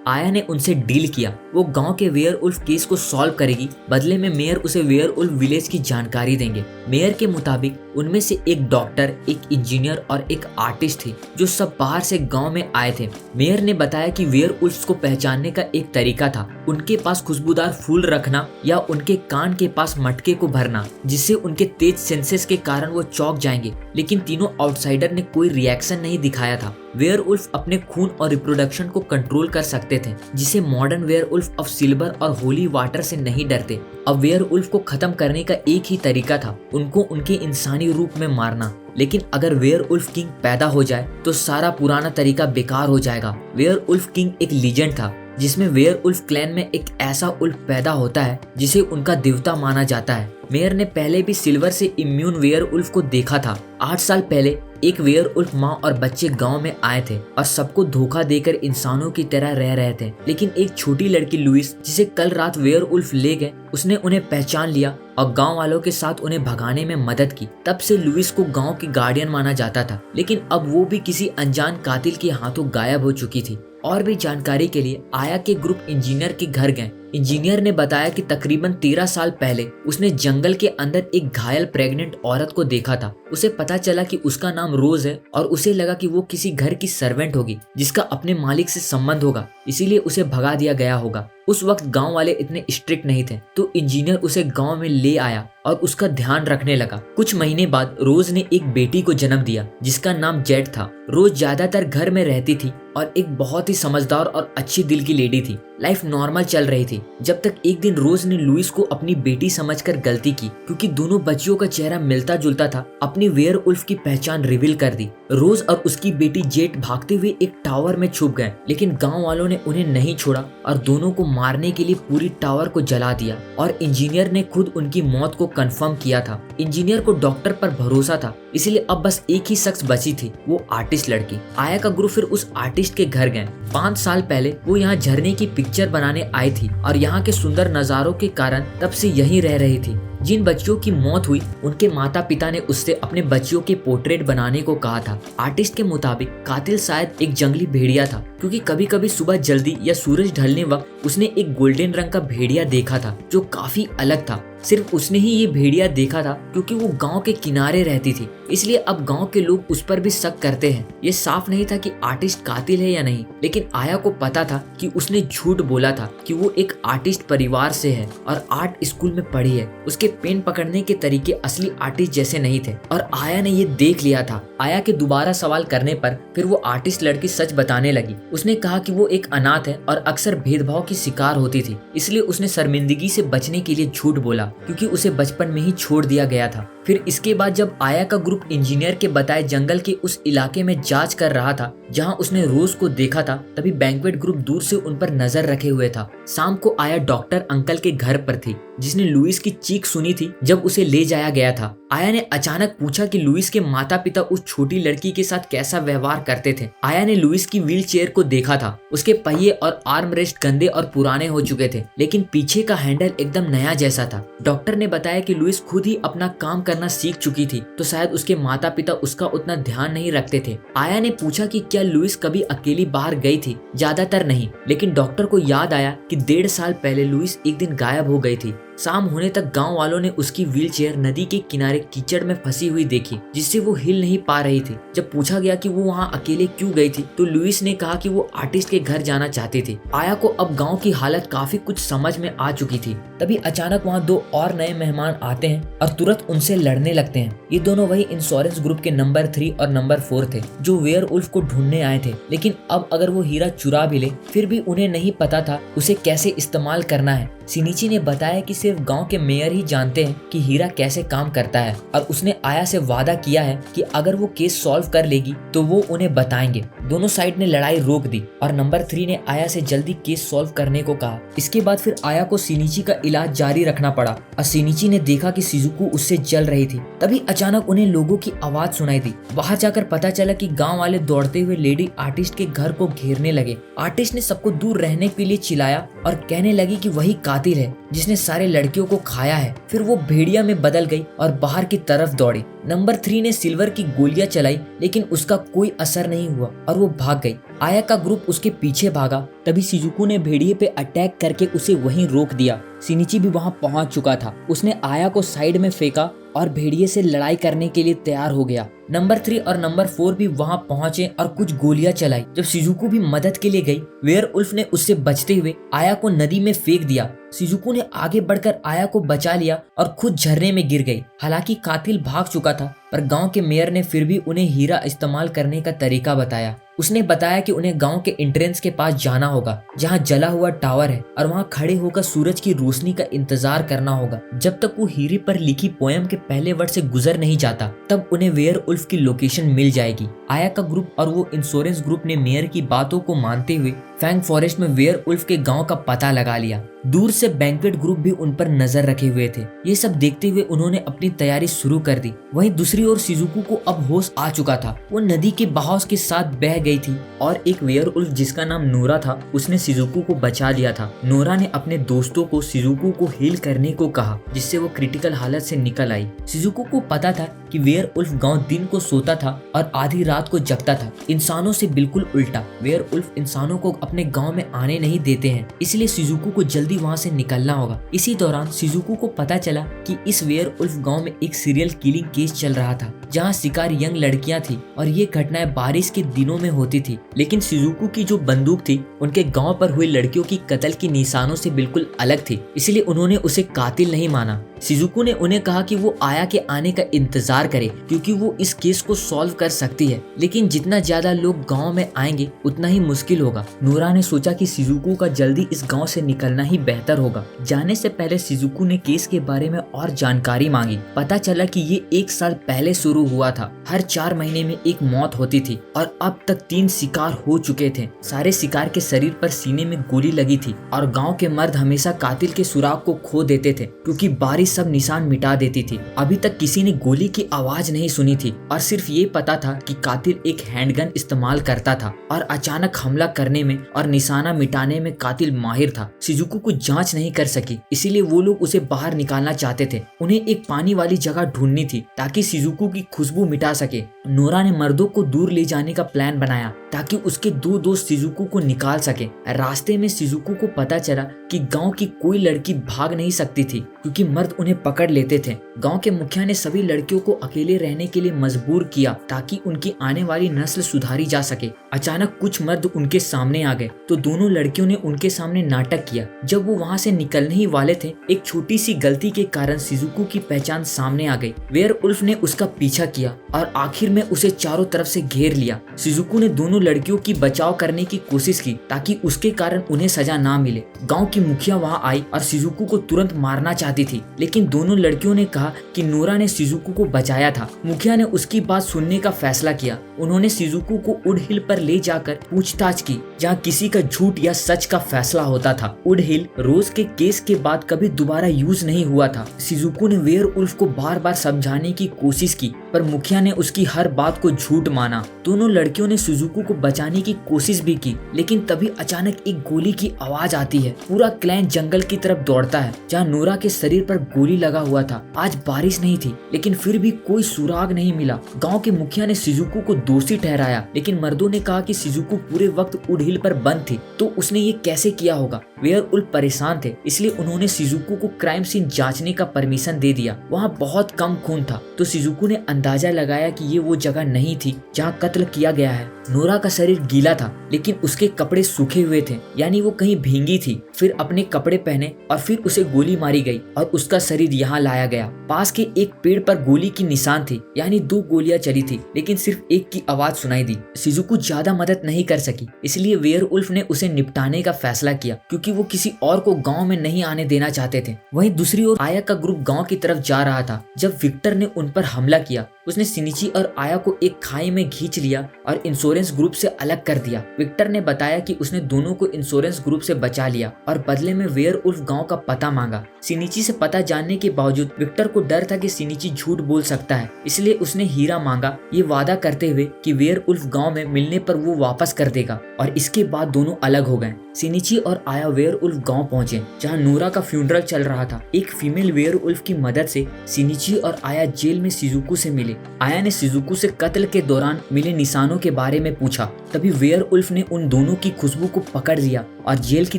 आया ने उनसे डील किया, वो गांव के वेयर उल्फ केस को सॉल्व करेगी, बदले में मेयर उसे वेयर उल्फ विलेज की जानकारी देंगे। मेयर के मुताबिक उनमें से एक डॉक्टर, एक इंजीनियर और एक आर्टिस्ट थी, जो सब बाहर से गांव में आए थे। मेयर ने बताया कि वेयर उल्फ को पहचानने का एक तरीका था, उनके पास खुशबूदार फूल रखना या उनके कान के पास मटके को भरना, जिससे उनके तेज सेंसेस के कारण वो चौंक जाएंगे। लेकिन तीनों आउटसाइडर ने कोई रिएक्शन नहीं दिखाया था। वेयर उल्फ अपने खून और रिप्रोडक्शन को कंट्रोल कर सकते थे, जिसे मॉडर्न वेयर उल्फ अब सिल्वर और होली वाटर से नहीं डरते। अब वेयर उल्फ को खत्म करने का एक ही तरीका था, उनको उनके इंसानी रूप में मारना। लेकिन अगर वेयर उल्फ किंग पैदा हो जाए तो सारा पुराना तरीका बेकार हो जाएगा। वेयर उल्फ किंग एक लीजेंड था, जिसमें वेयर उल्फ क्लैन में एक ऐसा उल्फ पैदा होता है जिसे उनका देवता माना जाता है। मेयर ने पहले भी सिल्वर से इम्यून वेयर उल्फ को देखा था। 8 साल पहले एक वेयर उल्फ माँ और बच्चे गांव में आए थे और सबको धोखा देकर इंसानों की तरह रह रहे थे। लेकिन एक छोटी लड़की लुइस, जिसे कल रात वेयर उल्फ ले गए, उसने उन्हें पहचान लिया और गांव वालों के साथ उन्हें भगाने में मदद की। तब से लुइस को गांव की गार्डियन माना जाता था, लेकिन अब वो भी किसी अनजान कातिल के हाथों गायब हो चुकी थी। और भी जानकारी के लिए आया के ग्रुप इंजीनियर के घर गए। इंजीनियर ने बताया कि तकरीबन 13 साल पहले उसने जंगल के अंदर एक घायल प्रेग्नेंट औरत को देखा था। उसे पता चला कि उसका नाम रोज है और उसे लगा कि वो किसी घर की सर्वेंट होगी जिसका अपने मालिक से संबंध होगा, इसीलिए उसे भगा दिया गया होगा। उस वक्त गांव वाले इतने स्ट्रिक्ट नहीं थे, तो इंजीनियर उसे गांव में ले आया और उसका ध्यान रखने लगा। कुछ महीने बाद रोज ने एक बेटी को जन्म दिया जिसका नाम जेड था। रोज ज्यादातर घर में रहती थी और एक बहुत ही समझदार और अच्छी दिल की लेडी थी। लाइफ नॉर्मल चल रही थी, जब तक एक दिन रोज ने लुइस को अपनी बेटी समझकर गलती की। क्योंकि दोनों बच्चियों का चेहरा मिलता जुलता था, अपनी वेयर उल्फ की पहचान रिवील कर दी। रोज और उसकी बेटी जेट भागते हुए एक टावर में छुप गए, लेकिन गांव वालों ने उन्हें नहीं छोड़ा और दोनों को मारने के लिए पूरी टावर को जला दिया। और इंजीनियर ने खुद उनकी मौत को कंफर्म किया था। इंजीनियर को डॉक्टर पर भरोसा था, इसलिए अब बस एक ही शख्स बची थी, वो आर्टिस्ट लड़की। आया का ग्रुप फिर उस आर्टिस्ट के घर गए। 5 साल पहले वो यहाँ झरने की पिक्चर बनाने आई थी और यहाँ के सुंदर नजारों के कारण तब से यहीं रह रही थी। जिन बच्चियों की मौत हुई, उनके माता पिता ने उससे अपने बच्चियों के पोर्ट्रेट बनाने को कहा था। आर्टिस्ट के मुताबिक कातिल शायद एक जंगली भेड़िया था, क्योंकि कभी कभी सुबह जल्दी या सूरज ढलने वक्त उसने एक गोल्डन रंग का भेड़िया देखा था जो काफी अलग था। सिर्फ उसने ही ये भेड़िया देखा था क्योंकि वो गांव के किनारे रहती थी, इसलिए अब गांव के लोग उस पर भी शक करते हैं। ये साफ नहीं था कि आर्टिस्ट कातिल है या नहीं, लेकिन आया को पता था कि उसने झूठ बोला था कि वो एक आर्टिस्ट परिवार से है और आर्ट स्कूल में पढ़ी है। उसके पेन पकड़ने के तरीके असली आर्टिस्ट जैसे नहीं थे और आया ने ये देख लिया था। आया के दोबारा सवाल करने पर फिर वो आर्टिस्ट लड़की सच बताने लगी। उसने कहा कि वो एक अनाथ है और अक्सर भेदभाव की शिकार होती थी, इसलिए उसने शर्मिंदगी से बचने के लिए झूठ बोला, क्योंकि उसे बचपन में ही छोड़ दिया गया था। फिर इसके बाद जब आया का ग्रुप इंजीनियर के बताए जंगल के उस इलाके में जांच कर रहा था जहां उसने रोज को देखा था, तभी बैंक्वेट ग्रुप दूर से उन पर नजर रखे हुए था। शाम को आया डॉक्टर अंकल के घर पर थी, जिसने लुइस की चीख सुनी थी जब उसे ले जाया गया था। आया ने अचानक पूछा कि लुइस के माता पिता उस छोटी लड़की के साथ कैसा व्यवहार करते थे। आया ने लुइस की व्हील चेयर को देखा था। उसके पहिए और आर्म रेस्ट गंदे और पुराने हो चुके थे, लेकिन पीछे का हैंडल एकदम नया जैसा था। डॉक्टर ने बताया कि लुइस खुद ही अपना काम करना सीख चुकी थी, तो शायद उसके माता पिता उसका उतना ध्यान नहीं रखते थे। आया ने पूछा कि क्या लुइस कभी अकेली बाहर गई थी। ज्यादातर नहीं, लेकिन डॉक्टर को याद आया कि 1.5 साल पहले लुइस एक दिन गायब हो गई थी। शाम होने तक गांव वालों ने उसकी व्हीलचेयर नदी के किनारे कीचड़ में फंसी हुई देखी, जिससे वो हिल नहीं पा रही थी। जब पूछा गया कि वो वहां अकेले क्यों गई थी, तो लुइस ने कहा कि वो आर्टिस्ट के घर जाना चाहती थी। आया को अब गांव की हालत काफी कुछ समझ में आ चुकी थी। तभी अचानक वहां 2 और नए मेहमान आते हैं और तुरंत उनसे लड़ने लगते हैं। ये दोनों वही इंश्योरेंस ग्रुप के नंबर 3 और नंबर 4 थे, जो वेयरवुल्फ को ढूंढने आए थे। लेकिन अब अगर वो हीरा चुरा भी ले, फिर भी उन्हें नहीं पता था उसे कैसे इस्तेमाल करना है। सिनिची ने बताया कि सिर्फ गांव के मेयर ही जानते हैं कि हीरा कैसे काम करता है, और उसने आया से वादा किया है कि अगर वो केस सॉल्व कर लेगी तो वो उन्हें बताएंगे। दोनों साइड ने लड़ाई रोक दी और नंबर 3 ने आया से जल्दी केस सॉल्व करने को कहा। इसके बाद फिर आया को सिनिची का इलाज जारी रखना पड़ा और सिनिची ने देखा कि शिजुको उससे जल रही थी। तभी अचानक उन्हें लोगों की आवाज सुनाई दी। बाहर जाकर पता चला कि गाँव वाले दौड़ते हुए लेडी आर्टिस्ट के घर को घेरने लगे। आर्टिस्ट ने सबको दूर रहने के लिए चिल्लाया और कहने लगी कि वही कातिल है जिसने सारे लड़कियों को खाया है। फिर वो भेड़िया में बदल गई और बाहर की तरफ दौड़ी। नंबर 3 ने सिल्वर की गोलियां चलाई, लेकिन उसका कोई असर नहीं हुआ और वो भाग गई। आया का ग्रुप उसके पीछे भागा। तभी शिजुको ने भेड़िए पे अटैक करके उसे वहीं रोक दिया। सिनिची भी वहां पहुंच चुका था। उसने आया को साइड में फेंका और भेड़िए से लड़ाई करने के लिए तैयार हो गया। नंबर 3 और नंबर 4 भी वहां पहुंचे और कुछ गोलियां चलाई। जब शिजुको भी मदद के लिए गई, वेयरवुल्फ ने उससे बचते हुए आया को नदी में फेंक दिया। शिजुको ने आगे बढ़कर आया को बचा लिया और खुद झरने में गिर गई। हालांकि कातिल भाग चुका था, पर गांव के मेयर ने फिर भी उन्हें हीरा इस्तेमाल करने का तरीका बताया। उसने बताया कि उन्हें गांव के एंट्रेंस के पास जाना होगा, जहां जला हुआ टावर है, और वहां खड़े होकर सूरज की रोशनी का इंतजार करना होगा जब तक वो हीरे पर लिखी पोएम के पहले वर्ड से गुजर नहीं जाता। तब उन्हें वेयरवुल्फ की लोकेशन मिल जाएगी। आया का ग्रुप और वो इंश्योरेंस ग्रुप ने मेयर की बातों को मानते हुए फैंग फॉरेस्ट में वेयरवुल्फ के गांव का पता लगा लिया। दूर से बैंक्वेट ग्रुप भी उन पर नजर रखे हुए थे। ये सब देखते हुए उन्होंने अपनी तैयारी शुरू कर दी। वहीं दूसरी ओर शिजुको को अब होश आ चुका था। वो नदी के बहाव के साथ बह गई थी और एक वेयरवुल्फ जिसका नाम नोरा था, उसने शिजुको को बचा लिया था। नोरा ने अपने दोस्तों को शिजुको को हील करने को कहा, जिससे वो क्रिटिकल हालत से निकल आई। शिजुको को पता था कि वेयरवुल्फ गांव दिन को सोता था और आधी रात को जगता था। इंसानों से बिल्कुल उल्टा। वेयरवुल्फ इंसानों को अपने गांव में आने नहीं देते हैं, इसलिए शिजुको को जल्दी वहां से निकलना होगा। इसी दौरान शिजुको को पता चला कि इस वेयरवुल्फ गांव में एक सीरियल किलिंग केस चल रहा था, जहां शिकार यंग लड़कियां थी और ये घटनाएं बारिश के दिनों में होती थी। लेकिन शिजुको की जो बंदूक थी उनके गांव पर हुई लड़कियों की कत्ल के निशानों से बिल्कुल अलग थी, इसलिए उन्होंने उसे कातिल नहीं माना। शिजुको ने उन्हें कहा कि वो आया के आने का इंतजार करे, क्योंकि वो इस केस को सॉल्व कर सकती है। लेकिन जितना ज्यादा लोग गांव में आएंगे उतना ही मुश्किल होगा। नोरा ने सोचा कि शिजुको का जल्दी इस गांव से निकलना ही बेहतर होगा। जाने से पहले शिजुको ने केस के बारे में और जानकारी मांगी। पता चला कि ये 1 साल पहले शुरू हुआ था। हर 4 महीने में एक मौत होती थी और अब तक 3 शिकार हो चुके थे। सारे शिकार के शरीर पर सीने में गोली लगी थी और गाँव के मर्द हमेशा कातिल के सुराग को खो देते थे, क्योंकि बारिश सब निशान मिटा देती थी। अभी तक किसी ने गोली की आवाज नहीं सुनी थी और सिर्फ ये पता था कि कातिल एक हैंडगन इस्तेमाल करता था और अचानक हमला करने में और निशाना मिटाने में कातिल माहिर था। शिजुको को जांच नहीं कर सकी, इसीलिए वो लोग उसे बाहर निकालना चाहते थे। उन्हें एक पानी वाली जगह ढूंढनी थी ताकि शिजुको की खुशबू मिटा सके। नोरा ने मर्दों को दूर ले जाने का प्लान बनाया ताकि उसके 2 दोस्त शिजुको को निकाल सके। रास्ते में शिजुको को पता चला कि गांव की कोई लड़की भाग नहीं सकती थी, क्योंकि मर्द उन्हें पकड़ लेते थे। गांव के मुखिया ने सभी लड़कियों को अकेले रहने के लिए मजबूर किया ताकि उनकी आने वाली नस्ल सुधारी जा सके। अचानक कुछ मर्द उनके सामने आ गए तो दोनों लड़कियों ने उनके सामने नाटक किया। जब वो वहां से निकलने ही वाले थे, एक छोटी सी गलती के कारण शिजुको की पहचान सामने आ गई। वेयरवुल्फ ने उसका पीछा किया और आखिर में उसे चारों तरफ से घेर लिया। शिजुको ने दोनों दोनों लड़कियों की बचाव करने की कोशिश की ताकि उसके कारण उन्हें सजा ना मिले। गांव की मुखिया वहां आई और शिजुको को तुरंत मारना चाहती थी, लेकिन दोनों लड़कियों ने कहा कि नोरा ने शिजुको को बचाया था। मुखिया ने उसकी बात सुनने का फैसला किया। उन्होंने शिजुको को वुड हिल पर ले जाकर पूछताछ की, जहाँ किसी का झूठ या सच का फैसला होता था। वुड हिल रोज के केस के बाद कभी दोबारा यूज नहीं हुआ था। शिजुको ने वेयरवुल्फ को बार बार समझाने की कोशिश की, पर मुखिया ने उसकी हर बात को झूठ माना। दोनों लड़कियों ने शिजुको को बचाने की कोशिश भी की, लेकिन तभी अचानक एक गोली की आवाज आती है। पूरा क्लैन जंगल की तरफ दौड़ता है जहाँ नोरा के शरीर पर गोली लगा हुआ था। आज बारिश नहीं थी, लेकिन फिर भी कोई सुराग नहीं मिला। गांव के मुखिया ने शिजुको को दोषी ठहराया, लेकिन मर्दों ने कहा कि शिजुको पूरे वक्त वुड हिल पर बंद थी, तो उसने ये कैसे किया होगा। वेयरवुल्फ परेशान थे, इसलिए उन्होंने शिजुको को क्राइम सीन जांचने का परमिशन दे दिया। वहाँ बहुत कम खून था, तो शिजुको ने अंदाजा लगाया कि ये वो जगह नहीं थी जहाँ कत्ल किया गया है। नोरा का शरीर गीला था, लेकिन उसके कपड़े सूखे हुए थे, यानी वो कहीं भींगी थी। फिर अपने कपड़े पहने और फिर उसे गोली मारी गई और उसका शरीर यहाँ लाया गया। पास के एक पेड़ पर गोली की निशान थी, यानी 2 गोलियां चली थी, लेकिन सिर्फ एक की आवाज सुनाई दी। शिजुको ज्यादा मदद नहीं कर सकी, इसलिए वेयरवुल्फ ने उसे निपटाने का फैसला किया, क्योंकि वो किसी और को गांव में नहीं आने देना चाहते थे। वहीं दूसरी ओर आया का ग्रुप गांव की तरफ जा रहा था जब विक्टर ने उन पर हमला किया। उसने शिनिची और आया को एक खाई में खींच लिया और इंश्योरेंस ग्रुप से अलग कर दिया। विक्टर ने बताया कि उसने दोनों को इंश्योरेंस ग्रुप से बचा लिया और बदले में वेयरवुल्फ गांव का पता मांगा। शिनिची से पता जानने के बावजूद विक्टर को डर था कि शिनिची झूठ बोल सकता है, इसलिए उसने हीरा मांगा, ये वादा करते हुए कि वेयरवुल्फ गांव में मिलने पर वो वापस कर देगा। और इसके बाद दोनों अलग हो गए। शिनिची और आया वेयरवुल्फ गांव पहुंचे जहां नोरा का फ्यूनरल चल रहा था। एक फीमेल वेयरवुल्फ की मदद से शिनिची और आया जेल में शिजुको से मिले। आया ने शिजुको से कत्ल के दौरान मिले निशानों के बारे में पूछा। तभी वेयरवुल्फ ने उन दोनों की खुशबू को पकड़ लिया और जेल की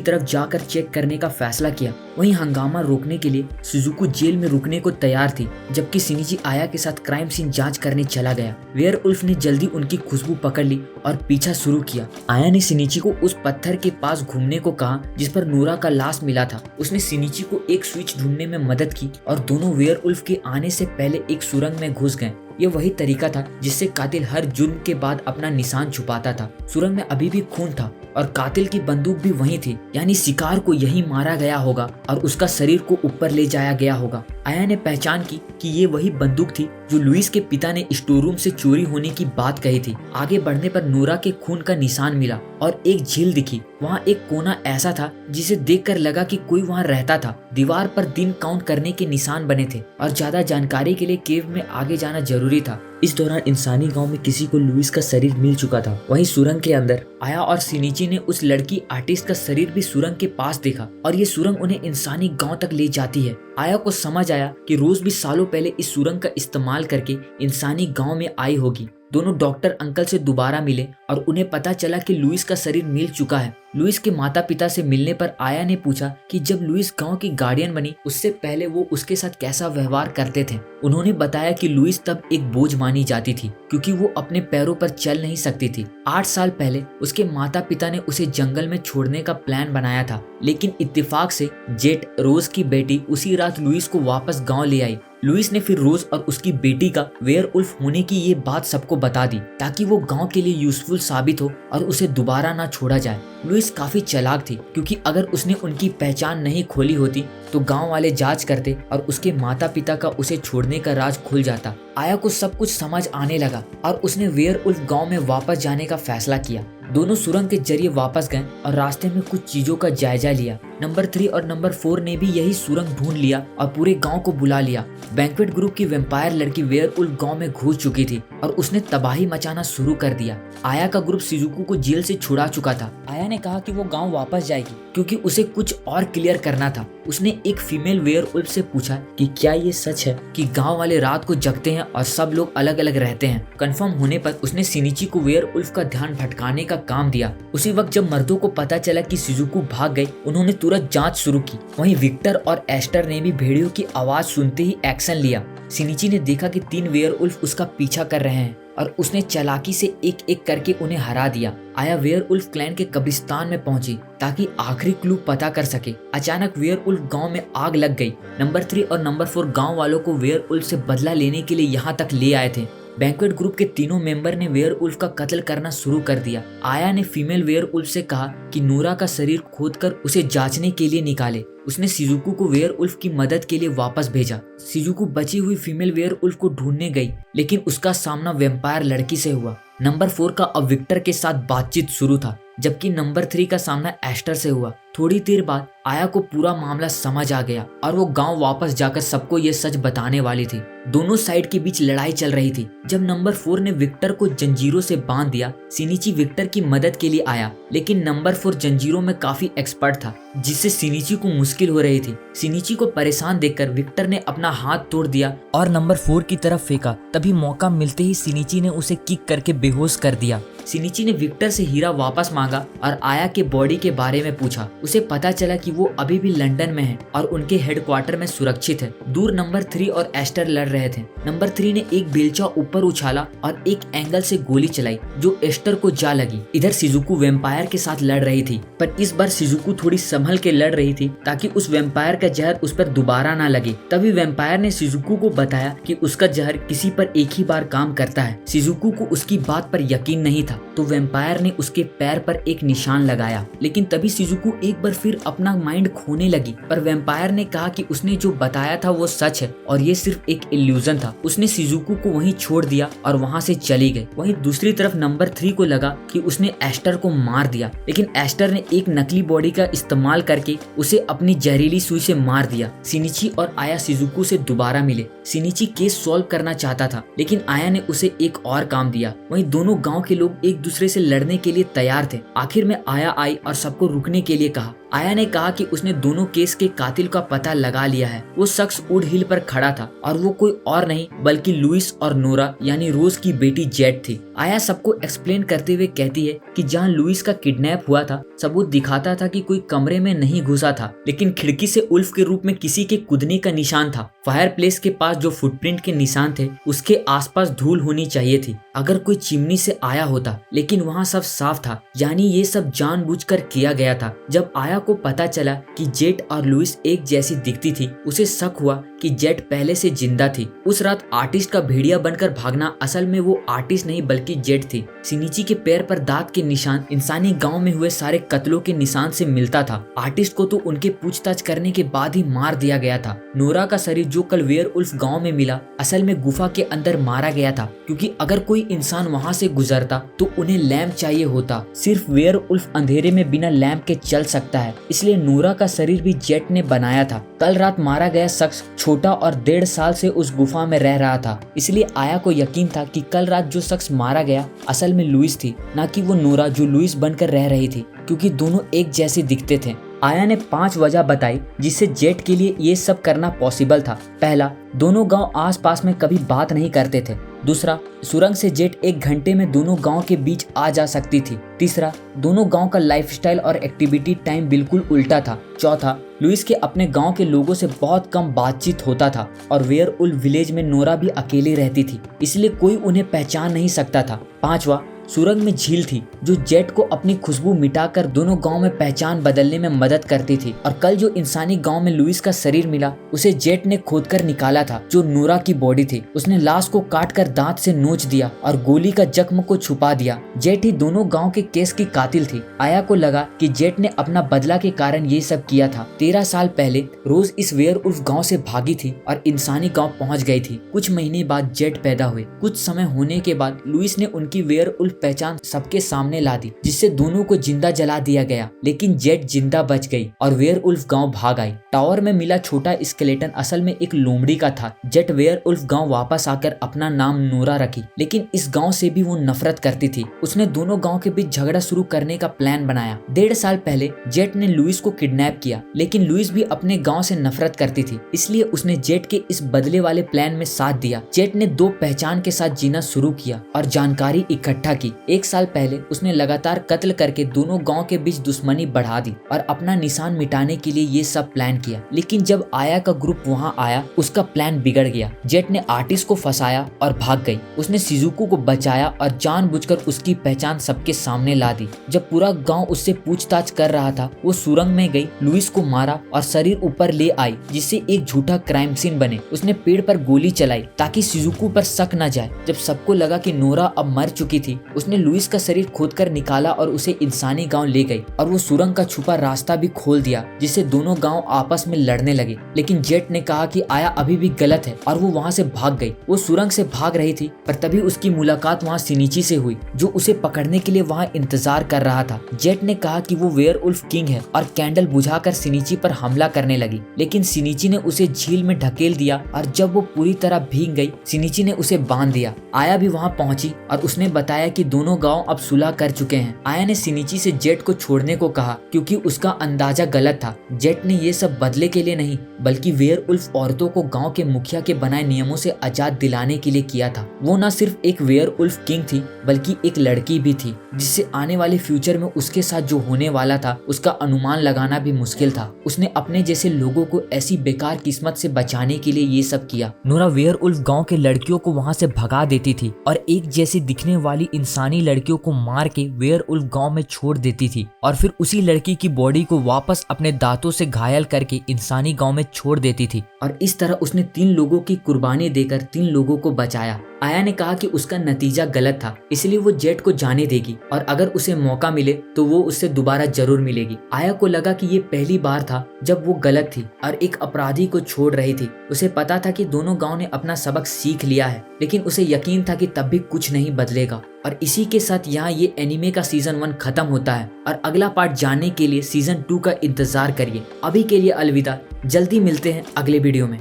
तरफ जाकर चेक करने का फैसला किया। वहीं हंगामा रोकने के लिए शिजुको जेल में रुकने को तैयार थी, जबकि शिनिची आया के साथ क्राइम सीन जांच करने चला गया। वेयरवुल्फ ने जल्दी उनकी खुशबू पकड़ ली और पीछा शुरू किया। आया ने शिनिची को उस पत्थर के पास घूमने को कहा जिस पर नोरा का लाश मिला था। उसने शिनिची को एक स्विच ढूंढने में मदद की और दोनों वेयरवुल्फ के आने से पहले एक सुरंग में घुस गए। ये वही तरीका था जिससे कातिल हर जुर्म के बाद अपना निशान छुपाता था। सुरंग में अभी भी खून था और कातिल की बंदूक भी वही थी, यानी शिकार को यही मारा गया होगा और उसका शरीर को ऊपर ले जाया गया होगा। आया ने पहचान की कि ये वही बंदूक थी जो लुइस के पिता ने स्टोर रूम से चोरी होने की बात कही थी। आगे बढ़ने पर नोरा के खून का निशान मिला और एक झील दिखी। वहाँ एक कोना ऐसा था जिसे देखकर लगा कि कोई वहाँ रहता था। दीवार पर दिन काउंट करने के निशान बने थे और ज्यादा जानकारी के लिए केव में आगे जाना जरूरी था। इस दौरान इंसानी गांव में किसी को लुइस का शरीर मिल चुका था। वहीं सुरंग के अंदर आया और शिनिची ने उस लड़की आर्टिस्ट का शरीर भी सुरंग के पास देखा और ये सुरंग उन्हें इंसानी गांव तक ले जाती है। आया को समझ आया कि रोज भी सालों पहले इस सुरंग का इस्तेमाल करके इंसानी गांव में आई होगी। दोनों डॉक्टर अंकल से दोबारा मिले और उन्हें पता चला कि लुइस का शरीर मिल चुका है। लुइस के माता पिता से मिलने पर आया ने पूछा कि जब लुइस गांव की गार्डियन बनी उससे पहले वो उसके साथ कैसा व्यवहार करते थे। उन्होंने बताया कि लुइस तब एक बोझ मानी जाती थी क्योंकि वो अपने पैरों पर चल नहीं सकती थी। 8 साल पहले उसके माता पिता ने उसे जंगल में छोड़ने का प्लान बनाया था, लेकिन इत्तेफाक से जेट, रोज की बेटी, उसी रात लुइस को वापस गाँव ले आई। लुइस ने फिर रोज और उसकी बेटी का वेयरवुल्फ होने की ये बात सबको बता दी ताकि वो गांव के लिए यूजफुल साबित हो और उसे दोबारा ना छोड़ा जाए। लुइस काफी चालाक थी क्योंकि अगर उसने उनकी पहचान नहीं खोली होती तो गांव वाले जांच करते और उसके माता पिता का उसे छोड़ने का राज खुल जाता। आया को सब कुछ समझ आने लगा और उसने वेयरवुल्फ गांव में वापस जाने का फैसला किया। दोनों सुरंग के जरिए वापस गए और रास्ते में कुछ चीजों का जायजा लिया। नंबर 3 और नंबर 4 ने भी यही सुरंग ढूंढ लिया और पूरे गांव को बुला लिया। बैंक्वेट ग्रुप की वेम्पायर लड़की वेयरवुल्फ गांव में घुस चुकी थी और उसने तबाही मचाना शुरू कर दिया। आया का ग्रुप शिजुको को जेल से छुड़ा चुका था। आया ने कहा कि वो गांव वापस जाएगी क्योंकि उसे कुछ और क्लियर करना था। उसने एक फीमेल वेयरवुल्फ से पूछा कि क्या ये सच है कि गांव वाले रात को जगते हैं और सब लोग अलग अलग रहते हैं। कंफर्म होने पर उसने शिनिची को वेयरवुल्फ का ध्यान भटकाने का काम दिया। उसी वक्त जब मर्दों को पता चला कि शिजुको भाग गई, उन्होंने तुरंत जांच शुरू की। वहीं विक्टर और एस्टर ने भी भेड़ियों की आवाज सुनते ही एक्शन लिया। शिनिची ने देखा कि 3 वेयरवुल्फ उसका पीछा कर रहे हैं और उसने चालाकी से एक एक करके उन्हें हरा दिया। आया वेयरवुल्फ क्लैन के कब्रिस्तान में पहुंची ताकि आखिरी क्लू पता कर सके। अचानक वेयरवुल्फ गांव में आग लग गई। नंबर 3 और नंबर 4 गांव वालों को वेयरवुल्फ से बदला लेने के लिए यहाँ तक ले आए थे। बैंक्वेट ग्रुप के तीनों मेंबर ने वेयरवुल्फ का कत्ल करना शुरू कर दिया। आया ने फीमेल वेयरवुल्फ से कहा कि नोरा का शरीर खोदकर उसे जांचने के लिए निकाले। उसने शिजुको को वेयरवुल्फ की मदद के लिए वापस भेजा। शिजुको बची हुई फीमेल वेयरवुल्फ को ढूंढने गई, लेकिन उसका सामना वैम्पायर लड़की से हुआ। नंबर 4 का अब विक्टर के साथ बातचीत शुरू था, जबकि नंबर 3 का सामना एस्टर से हुआ। थोड़ी देर बाद आया को पूरा मामला समझ आ गया और वो गांव वापस जाकर सबको ये सच बताने वाली थी। दोनों साइड के बीच लड़ाई चल रही थी। जब नंबर 4 ने विक्टर को जंजीरों से बांध दिया, सिनिची विक्टर की मदद के लिए आया, लेकिन नंबर 4 जंजीरों में काफी एक्सपर्ट था, जिससे सिनिची को मुश्किल हो रही थी। सिनिची को परेशान देखकर विक्टर ने अपना हाथ तोड़ दिया और नंबर 4 की तरफ फेंका। तभी मौका मिलते ही सिनिची ने उसे किक करके बेहोश कर दिया। सिनिची ने विक्टर से हीरा वापस मांगा और आया के बॉडी के बारे में पूछा। उसे पता चला कि वो अभी भी लंदन में है और उनके हेडक्वार्टर में सुरक्षित है। दूर नंबर 3 और एस्टर लड़ रहे थे। नंबर 3 ने एक बेलचा ऊपर उछाला और एक एंगल से गोली चलाई जो एस्टर को जा लगी। इधर शिजुको वैम्पायर के साथ लड़ रही थी, पर इस बार शिजुको थोड़ी संभल के लड़ रही थी ताकि उस वैम्पायर का जहर उस पर दोबारा ना लगे। तभी वैम्पायर ने शिजुको को बताया कि उसका जहर किसी पर एक ही बार काम करता है। शिजुको को उसकी बात पर यकीन नहीं था, तो वैम्पायर ने उसके पैर पर एक निशान लगाया। लेकिन तभी शिजुको एक बार फिर अपना माइंड खोने लगी, पर वैम्पायर ने कहा कि उसने जो बताया था वो सच है और ये सिर्फ एक इल्यूजन था। उसने शिजुको को वहीं छोड़ दिया और वहां से चली गई। वहीं दूसरी तरफ नंबर 3 को लगा कि उसने एस्टर को मार दिया, लेकिन एस्टर ने एक नकली बॉडी का इस्तेमाल करके उसे अपनी जहरीली सुई से मार दिया। सिनिची और आया शिजुको से दोबारा मिले। सिनिची केस सॉल्व करना चाहता था, लेकिन आया ने उसे एक और काम दिया। वहीं दोनों गांव के लोग एक दूसरे से लड़ने के लिए तैयार थे। आखिर में आया आई और सबको रुकने के लिए कहा। आया ने कहा कि उसने दोनों केस के कातिल का पता लगा लिया है। वो शख्स वुड हिल पर खड़ा था और वो कोई और नहीं बल्कि लुइस और नोरा यानी रोज की बेटी जेट थी। आया सबको एक्सप्लेन करते हुए कहती है कि जहाँ लुइस का किडनैप हुआ था, सबूत दिखाता था कि कोई कमरे में नहीं घुसा था, लेकिन खिड़की से उल्फ के रूप में किसी के कूदने का निशान था। फायर प्लेस के पास जो फुटप्रिंट के निशान थे, उसके आसपास धूल होनी चाहिए थी, अगर कोई चिमनी से आया होता, लेकिन वहाँ सब साफ था, यानी ये सब जानबूझकर किया गया था। जब आया को पता चला कि जेट और लुइस एक जैसी दिखती थी, उसे शक हुआ कि जेट पहले से जिंदा थी। उस रात आर्टिस्ट का भेड़िया बनकर भागना असल में वो आर्टिस्ट नहीं बल्कि जेट थी। सिनिची के पैर पर दांत के निशान इंसानी गांव में हुए सारे कत्लों के निशान से मिलता था। आर्टिस्ट को तो उनके पूछताछ करने के बाद ही मार दिया गया था। नोरा का शरीर जो कल वेयरवुल्फ गांव में मिला, असल में गुफा के अंदर मारा गया था, क्योंकि अगर कोई इंसान वहां से गुजरता तो उन्हें लैंप चाहिए होता। सिर्फ वेयरवुल्फ अंधेरे में बिना लैंप के चल सकता है, इसलिए नोरा का शरीर भी जेट ने बनाया था। कल रात मारा गया शख्स छोटा और 1.5 साल से उस गुफा में रह रहा था, इसलिए आया को यकीन था कि कल रात जो शख्स मारा गया असल में लुइस थी, ना कि वो नोरा जो लुइस बनकर रह रही थी, क्योंकि दोनों एक जैसे दिखते थे। आया ने 5 वजह बताई जिससे जेट के लिए ये सब करना पॉसिबल था। पहला, दोनों गांव आसपास में कभी बात नहीं करते थे। दूसरा, सुरंग से जेट 1 घंटे में दोनों गांव के बीच आ जा सकती थी। तीसरा, दोनों गांव का लाइफस्टाइल और एक्टिविटी टाइम बिल्कुल उल्टा था। चौथा, लुइस के अपने गांव के लोगों से बहुत कम बातचीत होता था और वेयरवुल्फ विलेज में नोरा भी अकेली रहती थी, इसलिए कोई उन्हें पहचान नहीं सकता था। पांचवा, सुरंग में झील थी जो जेट को अपनी खुशबू मिटाकर दोनों गांव में पहचान बदलने में मदद करती थी। और कल जो इंसानी गांव में लुइस का शरीर मिला, उसे जेट ने खोदकर निकाला था, जो नोरा की बॉडी थी। उसने लाश को काटकर दांत से नोच दिया और गोली का जख्म को छुपा दिया। जेट ही दोनों गांव के केस की कातिल थी। आया को लगा कि जेट ने अपना बदला के कारण ये सब किया था। 13 साल पहले रोज इस वेयरवुल्फ गांव से भागी थी और इंसानी गांव पहुंच गई थी। कुछ महीने बाद जेट पैदा हुए। कुछ समय होने के बाद लुइस ने उनकी वेयरवुल्फ पहचान सबके सामने ला दी, जिससे दोनों को जिंदा जला दिया गया, लेकिन जेट जिंदा बच गई और वेयरवुल्फ गांव भाग आई। टावर में मिला छोटा स्केलेटन असल में एक लोमड़ी का था। जेट वेयरवुल्फ गांव वापस आकर अपना नाम नोरा रखी, लेकिन इस गांव से भी वो नफरत करती थी। उसने दोनों गांव के बीच झगड़ा शुरू करने का प्लान बनाया। 1.5 साल पहले जेट ने लुइस को किडनैप किया, लेकिन लुइस भी अपने गांव से नफरत करती थी, इसलिए उसने जेट के इस बदले वाले प्लान में साथ दिया। जेट ने 2 पहचान के साथ जीना शुरू किया और जानकारी इकट्ठा की। थी। 1 साल पहले उसने लगातार कत्ल करके दोनों गांव के बीच दुश्मनी बढ़ा दी और अपना निशान मिटाने के लिए ये सब प्लान किया। लेकिन जब आया का ग्रुप वहां आया, उसका प्लान बिगड़ गया। जेट ने आर्टिस्ट को फंसाया और भाग गई। उसने शिजुको को बचाया और जानबूझकर उसकी पहचान सबके सामने ला दी। जब पूरा गांव उससे पूछताछ कर रहा था, वो सुरंग में गई, लुइस को मारा और शरीर ऊपर ले आई जिससे एक झूठा क्राइम सीन बने। उसने पेड़ पर गोली चलाई ताकि शिजुको पर शक न जाए। जब सबको लगा कि नोरा अब मर चुकी थी, उसने लुइस का शरीर खोदकर निकाला और उसे इंसानी गांव ले गई और वो सुरंग का छुपा रास्ता भी खोल दिया, जिससे दोनों गांव आपस में लड़ने लगे। लेकिन जेट ने कहा कि आया अभी भी गलत है और वो वहां से भाग गई। वो सुरंग से भाग रही थी, पर तभी उसकी मुलाकात वहां सिनिची से हुई, जो उसे पकड़ने के लिए वहां इंतजार कर रहा था। जेट ने कहा कि वो वेयरवुल्फ किंग है और कैंडल बुझाकर सिनिची पर हमला करने लगी, लेकिन सिनिची ने उसे झील में ढकेल दिया और जब वो पूरी तरह भीग गई, सिनिची ने उसे बांध दिया। आया भी वहां पहुंची और उसने बताया कि दोनों गांव अब सुलह कर चुके हैं। आया ने सिनिची से जेट को छोड़ने को कहा क्योंकि उसका अंदाजा गलत था। जेट ने ये सब बदले के लिए नहीं, बल्कि वेयरवुल्फ औरतों को गांव के मुखिया के बनाए नियमों से आजाद दिलाने के लिए किया था। वो न सिर्फ एक वेयरवुल्फ किंग थी, बल्कि एक लड़की भी थी, जिससे आने वाले फ्यूचर में उसके साथ जो होने वाला था उसका अनुमान लगाना भी मुश्किल था। उसने अपने जैसे लोगों को ऐसी बेकार किस्मत से बचाने के लिए ये सब किया। नोरा वेयरवुल्फ गांव के लड़कियों को वहां से भगा देती थी और एक जैसी दिखने वाली इंसानी लड़कियों को मार के वेयरवुल्फ गांव में छोड़ देती थी और फिर उसी लड़की की बॉडी को वापस अपने दांतों से घायल करके इंसानी गांव में छोड़ देती थी। और इस तरह उसने 3 लोगों की कुर्बानी देकर 3 लोगों को बचाया। आया ने कहा कि उसका नतीजा गलत था, इसलिए वो जेट को जाने देगी और अगर उसे मौका मिले तो वो उससे दोबारा जरूर मिलेगी। आया को लगा कि ये पहली बार था जब वो गलत थी और एक अपराधी को छोड़ रही थी। उसे पता था कि दोनों गांव ने अपना सबक सीख लिया है, लेकिन उसे यकीन था कि तब भी कुछ नहीं बदलेगा। और इसी के साथ यहाँ ये एनिमे का सीजन 1 खत्म होता है और अगला पार्ट जानने के लिए सीजन 2 का इंतजार करिए। अभी के लिए अलविदा, जल्दी मिलते हैं अगले वीडियो में।